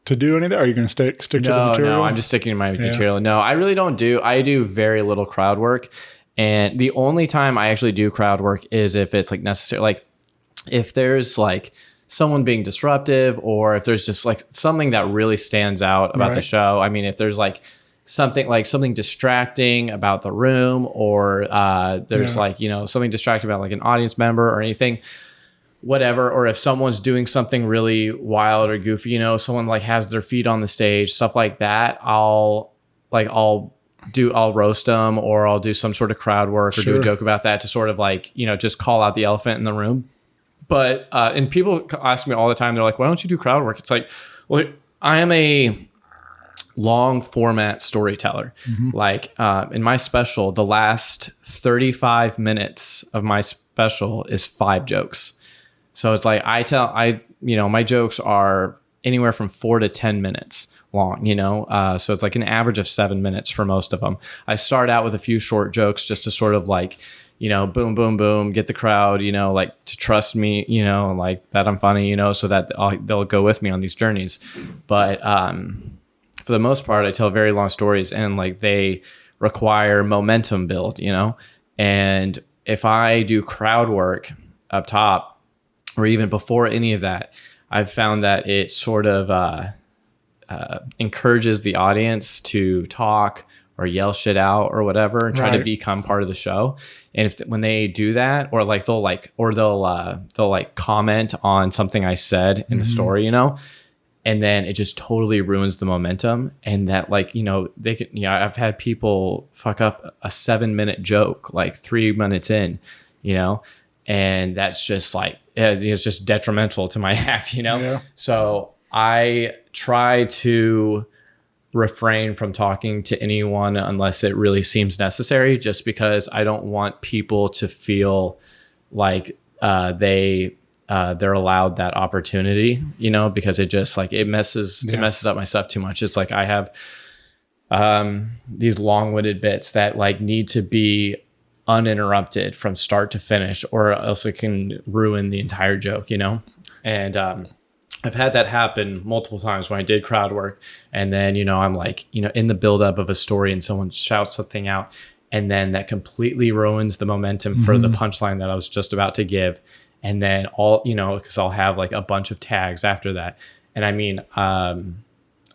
do anything? Are you going to stick to the material? No, I'm just sticking to my material. No, I really don't do. I do very little crowd work, and the only time I actually do crowd work is if it's like necessary. Like if there's like someone being disruptive, or if there's just like something that really stands out about the show. I mean, if there's like something distracting about the room, or there's like, you know, something distracting about like an audience member or anything, whatever. Or if someone's doing something really wild or goofy, you know, someone like has their feet on the stage, stuff like that, I'll I'll roast them, or I'll do some sort of crowd work or do a joke about that to sort of like, just call out the elephant in the room. But, and people ask me all the time, they're like, why don't you do crowd work? It's like, well, I am a long format storyteller. Like, in my special, the last 35 minutes of my special is 5 jokes. So it's like, my jokes are anywhere from 4 to 10 minutes long, so it's like an average of 7 minutes for most of them. I start out with a few short jokes just to sort of like, boom, boom, boom, get the crowd, like to trust me, like that I'm funny, so that they'll go with me on these journeys. But for the most part, I tell very long stories, and like they require momentum build, and if I do crowd work up top or even before any of that, I've found that it sort of encourages the audience to talk or yell shit out or whatever and try to become part of the show. And when they do that, or like they'll comment on something I said in the story, and then it just totally ruins the momentum. And that they can, I've had people fuck up a 7-minute joke like 3 minutes in, and that's just like, it's just detrimental to my act, Yeah. So I try to refrain from talking to anyone unless it really seems necessary, just because I don't want people to feel like they're allowed that opportunity, because it just like it messes up my stuff too much. It's like I have these long-winded bits that like need to be uninterrupted from start to finish, or else it can ruin the entire joke, and I've had that happen multiple times when I did crowd work. And then, I'm like, in the buildup of a story and someone shouts something out, and then that completely ruins the momentum for the punchline that I was just about to give. And then because I'll have like a bunch of tags after that. And I mean, I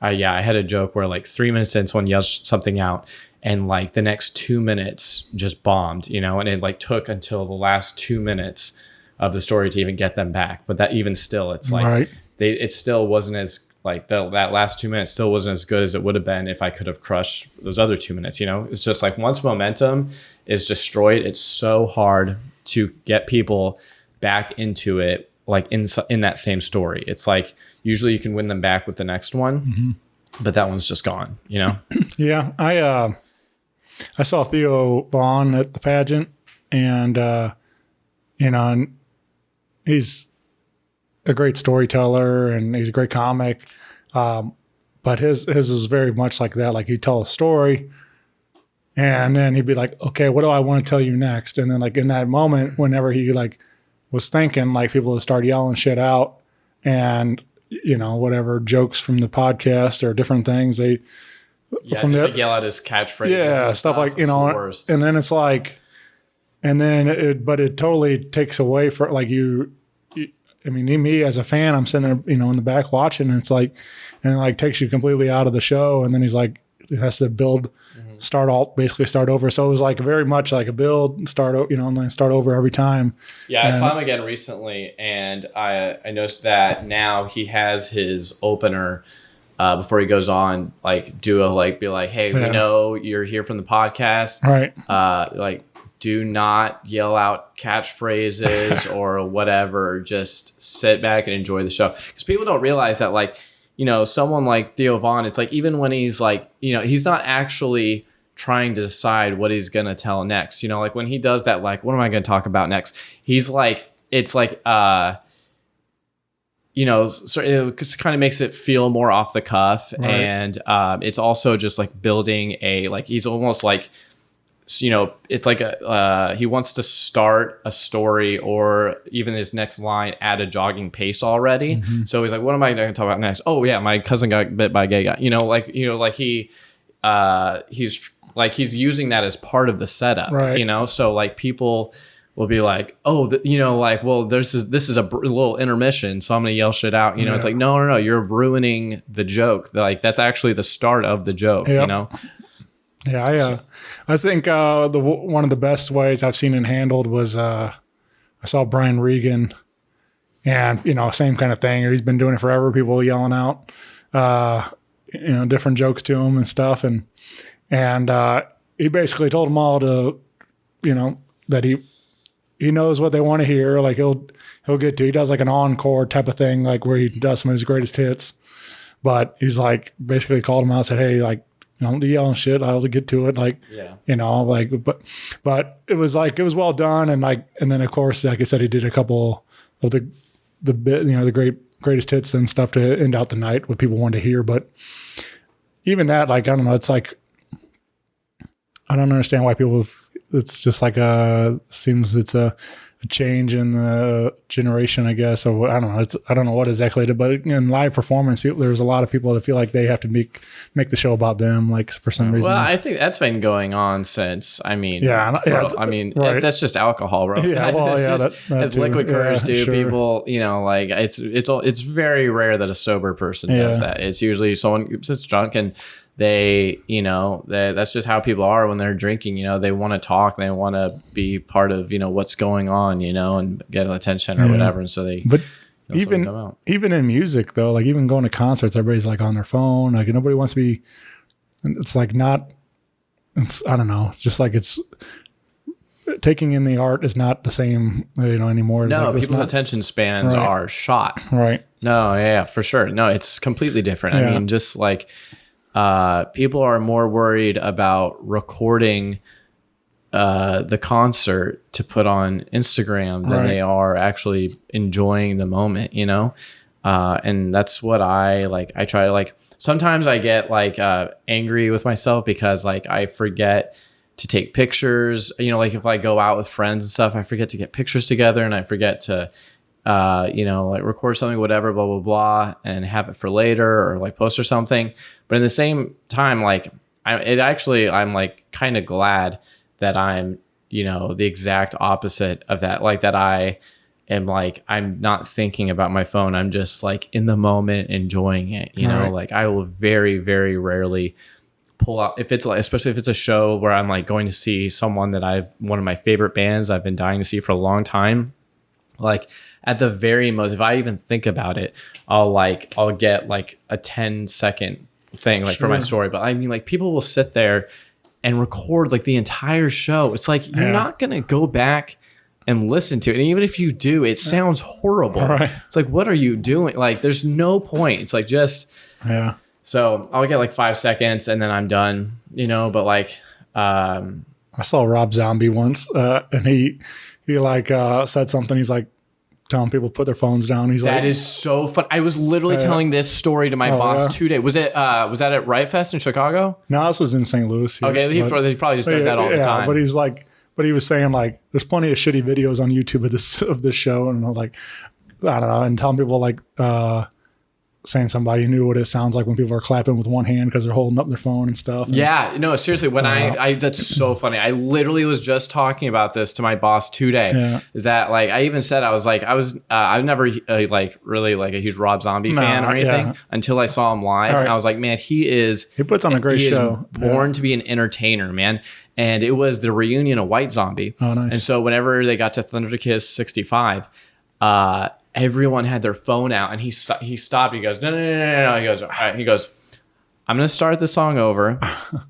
had a joke where like 3 minutes in, someone yells something out, and like the next 2 minutes just bombed, and it like took until the last 2 minutes of the story to even get them back. But that even still, it's like, it still wasn't as like that last 2 minutes still wasn't as good as it would have been if I could have crushed those other 2 minutes. It's just like once momentum is destroyed, it's so hard to get people back into it, like in that same story. It's like usually you can win them back with the next one, but that one's just gone. Yeah, I saw Theo Vaughn at the pageant, and and he's a great storyteller and he's a great comic. But his is very much like that. Like he'd tell a story and then he'd be like, okay, what do I want to tell you next? And then like in that moment, whenever he like was thinking, like people would start yelling shit out, and whatever jokes from the podcast or different things, like yell out his catchphrases. Yeah, stuff like, worst. And then it's like, but it totally takes away for like me as a fan, I'm sitting there, in the back watching, and it's like, and it like takes you completely out of the show. And then he's like, it has to build, start over. So it was like very much like a build, and then start over every time. Yeah, I saw him again recently, and I noticed that now he has his opener before he goes on, like be like, hey, we know you're here from the podcast, right? Like, do not yell out catchphrases or whatever. Just sit back and enjoy the show. Because people don't realize that, like, someone like Theo Vaughn, it's like, even when he's like, he's not actually trying to decide what he's going to tell next. Like when he does that, like, what am I going to talk about next? He's like, it's like, so it just kind of makes it feel more off the cuff. Right. And it's also just like building he's almost like, it's like he wants to start a story or even his next line at a jogging pace already. So he's like, what am I going to talk about next? Oh yeah, my cousin got bit by a gay guy. He's using that as part of the setup. Right. So like people will be like, oh, well, this is a little intermission, so I'm gonna yell shit out. It's like, no, you're ruining the joke. Like that's actually the start of the joke. Yep. Yeah, I think one of the best ways I've seen it handled was I saw Brian Regan, and same kind of thing. He's been doing it forever. People yelling out, different jokes to him and stuff, and And he basically told them all to, that he knows what they want to hear. Like he does like an encore type of thing, like where he does some of his greatest hits. But he's like basically called them out and said, hey, like, don't yell and shit. I'll get to it. Like, but it was well done. And then of course, like I said, he did a couple of the greatest hits and stuff to end out the night, what people wanted to hear. But even that, like, I don't know, it's like, I don't understand why people, it's just like seems it's a change in the generation, I guess, or what, I don't know. I don't know what exactly it is, but in live performance, there's a lot of people that feel like they have to make the show about them, like for some reason. Well, I think that's been going on since. I mean, right. That's just alcohol, bro. Yeah, well, that as too. liquid courage do. Sure. People, like it's very rare that a sober person does that. It's usually someone that's drunk and they, that's just how people are when they're drinking. They want to talk, they want to be part of, what's going on, and get attention or whatever. And so they, but even in music though, like even going to concerts, everybody's like on their phone. Like nobody wants to be, it's like not, I don't know. It's just like it's taking in the art is not the same, anymore. No, like, people's attention spans are shot. Right. No, yeah, for sure. No, it's completely different. I mean, just like, people are more worried about recording the concert to put on Instagram than they are actually enjoying the moment, and that's what I like. I try to like, sometimes I get like angry with myself because like I forget to take pictures, like if I go out with friends and stuff, I forget to get pictures together and I forget to like record something, whatever, blah, blah, blah, and have it for later or like post or something. But in the same time, like I'm like kind of glad that I'm, the exact opposite of that. Like that I am like, I'm not thinking about my phone. I'm just like in the moment enjoying it, like I will very, very rarely pull out if it's like, especially if it's a show where I'm like going to see someone that one of my favorite bands I've been dying to see for a long time. Like at the very most, if I even think about it, I'll get like a 10-second thing like for my story. But I mean, like people will sit there and record like the entire show. It's like, you're not going to go back and listen to it. And even if you do, it sounds horrible. Right. It's like, what are you doing? Like, there's no point. It's like just, so I'll get like 5 seconds and then I'm done, but like, I saw Rob Zombie once, and he like said something. He's like telling people to put their phones down. He's that like, is so fun. I was literally telling this story to my boss 2 days. Was that at Riot Fest in Chicago? No, this was in St. Louis. Okay, he probably just does that all the time. But he was saying like, there's plenty of shitty videos on YouTube of this show, and like, I don't know, and telling people like, saying somebody knew what it sounds like when people are clapping with one hand because they're holding up their phone and stuff. And, yeah, no, seriously, when I that's so funny. I literally was just talking about this to my boss today. Yeah. Is that like, I even said, I've never like really like a huge Rob Zombie fan or anything until I saw him live. And I was like, man, he puts on a great show. He is born to be an entertainer, man. And it was the reunion of White Zombie. Oh, nice. And so whenever they got to Thunder to Kiss 65, everyone had their phone out, and he stopped. He goes, no. He goes, all right. He goes, I'm going to start the song over,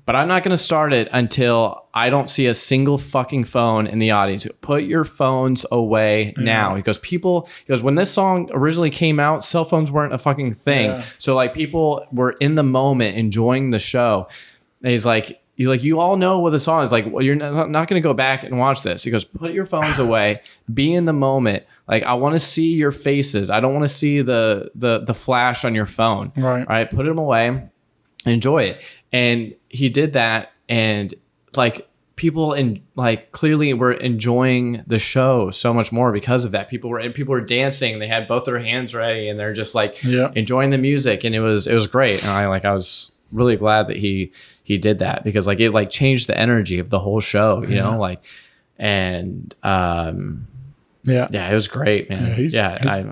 but I'm not going to start it until I don't see a single fucking phone in the audience. Put your phones away now. He goes, when this song originally came out, cell phones weren't a fucking thing. Yeah. So like people were in the moment enjoying the show. And he's like, you all know what the song is. Like, well, you're not going to go back and watch this. He goes, put your phones away, be in the moment. Like, I want to see your faces. I don't want to see the flash on your phone. Right. All right. Put them away. Enjoy it. And he did that. And like people clearly were enjoying the show so much more because of that. People were dancing. They had both their hands ready and they're just like enjoying the music. And it was great. And I was really glad that he did that because like it like changed the energy of the whole show, you know, like, and it was great, man.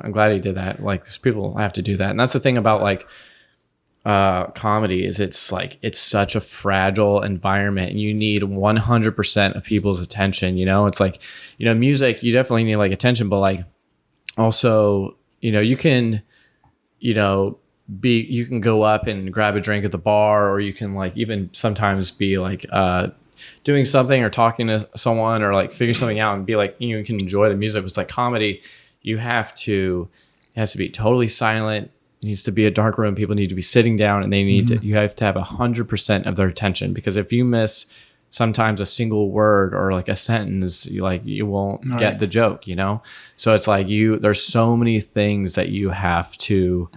I'm glad he did that. Like, people have to do that. And that's the thing about like comedy is it's such a fragile environment and you need 100% of people's attention. You know, it's like, you know, music, you definitely need like attention, but like also, you know, you can, you know, you can go up and grab a drink at the bar, or you can like even sometimes be like doing something or talking to someone or like figuring something out and be like, you can enjoy the music. It's like comedy. It has to be totally silent. It needs to be a dark room. People need to be sitting down, and they need to, you have to have 100% of their attention, because if you miss sometimes a single word or like a sentence, you won't get the joke, So it's like there's so many things that you have to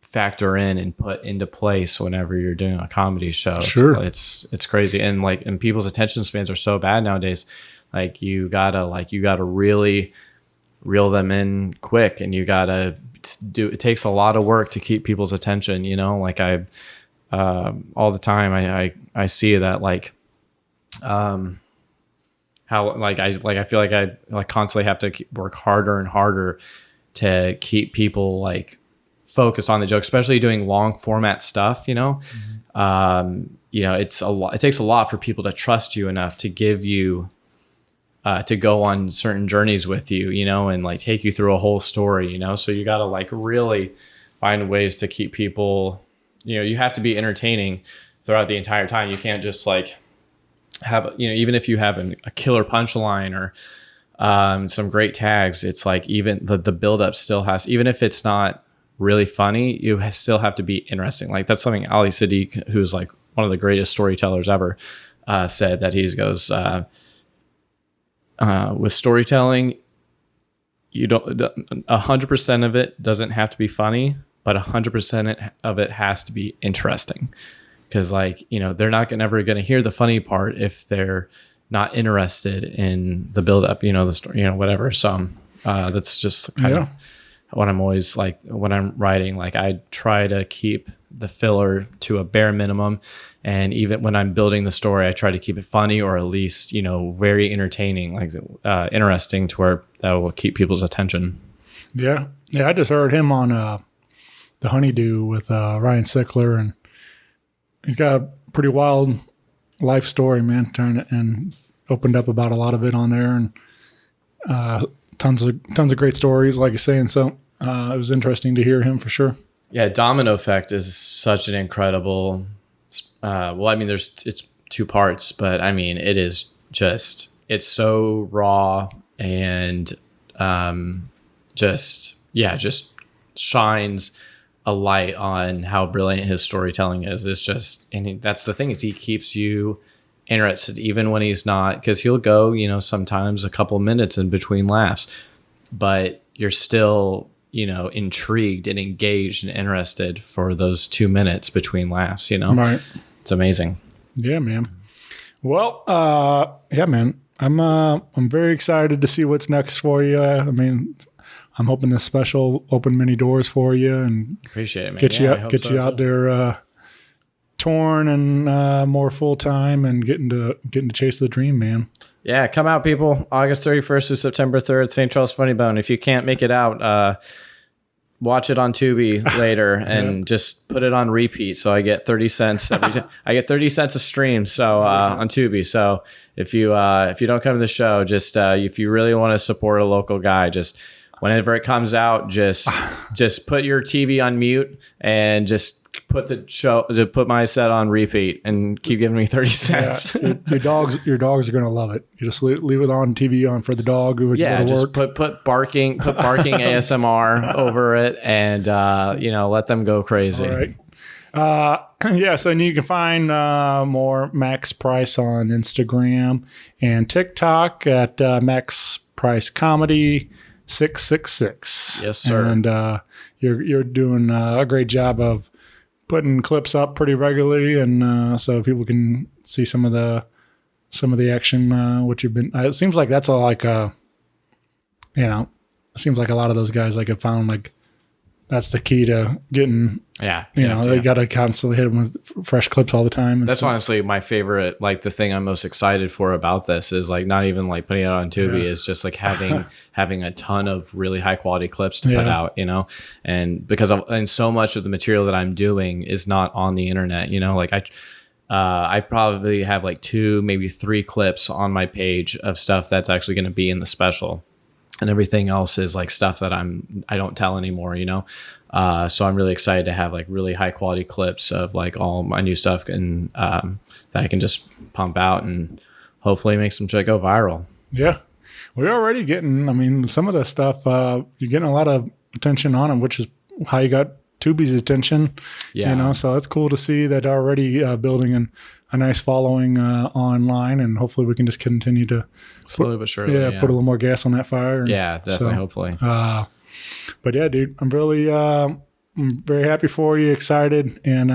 factor in and put into place whenever you're doing a comedy show. Sure. It's crazy. And people's attention spans are so bad nowadays. Like you gotta really reel them in quick, and you gotta it takes a lot of work to keep people's attention, like all the time I see that how I feel like I constantly have to work harder and harder to keep people like focused on the joke, especially doing long format stuff, it's a lot. It takes a lot for people to trust you enough to give you to go on certain journeys with you, and like take you through a whole story, so you got to like really find ways to keep people, you have to be entertaining throughout the entire time. You can't just like have, even if you have a killer punchline or some great tags, it's like even the buildup still has, even if it's not really funny, you still have to be interesting. Like that's something Ali Sadiq, who's like one of the greatest storytellers ever, said, that he goes, with storytelling, you don't 100% of it doesn't have to be funny, but 100% of it has to be interesting, because like they're not ever going to hear the funny part if they're not interested in the build up, the story, whatever. So that's just kind of what I'm always like when I'm writing. Like I try to keep the filler to a bare minimum, and even when I'm building the story, I try to keep it funny, or at least very entertaining, like interesting, to where that will keep people's attention. Yeah. I just heard him on the Honeydew with Ryan Sickler, and he's got a pretty wild life story, man. And opened up about a lot of it on there, and tons of great stories, like you're saying. So it was interesting to hear him for sure. Yeah, Domino Effect is such an incredible. It's two parts, but I mean, it is it's so raw and just shines a light on how brilliant his storytelling is. It's just, and that's the thing, is he keeps you interested even when he's not, because he'll go, sometimes a couple minutes in between laughs, but you're still, intrigued and engaged and interested for those 2 minutes between laughs, Right. It's amazing. Yeah, man. Well, yeah, man. I'm very excited to see what's next for you. I mean, I'm hoping this special open many doors for you and Appreciate it, man. Get you out there touring and more full time and getting to chase the dream, man. Yeah, come out, people. August 31st to September 3rd, St. Charles Funny Bone. If you can't make it out, watch it on Tubi later and just put it on repeat. So I get 30 cents every time. I get 30 cents a stream. So on Tubi. So if you don't come to the show, just if you really want to support a local guy, just whenever it comes out, just put your TV on mute and just put my set on repeat and keep giving me 30 cents. Yeah, your dogs are gonna love it. You just leave it on TV on for the dog. Yeah, just put barking ASMR over it, and let them go crazy. All right. Yeah, so you can find more Max Pryce on Instagram and TikTok at Max Pryce Comedy 666. Yes, sir. And you're doing a great job of putting clips up pretty regularly, and so people can see some of the action. What you've been. It seems like that's it seems like a lot of those guys have found that's the key to getting. Yeah, they got to constantly hit them with fresh clips all the time. That's honestly my favorite. The thing I'm most excited for about this is not even putting it on Tubi, is just having a ton of really high quality clips to put out, and because and so much of the material that I'm doing is not on the internet, I probably have 2, maybe 3 clips on my page of stuff that's actually going to be in the special. and everything else is like stuff that I don't tell anymore, you know? So I'm really excited to have like really high quality clips of like all my new stuff and that I can just pump out and hopefully make some shit go viral. Yeah. We're already getting, I mean, some of the stuff, you're getting a lot of attention on them, which is how you got Tubi's attention. Yeah. You know, so it's cool to see that already building a nice following online, and hopefully we can just continue to slowly but surely. put a little more gas on that fire. Yeah, definitely. Hopefully. But yeah, dude, I'm really I'm very happy for you, excited, and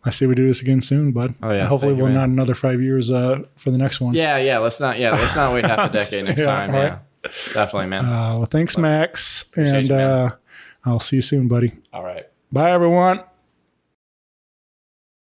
I say we do this again soon, bud. Oh yeah. Hopefully we'll not another 5 years for the next one. Yeah. Let's not wait half a decade next time. right. Yeah. Definitely, man. Well, thanks, Max, and you, man. I'll see you soon, buddy. All right. Bye, everyone.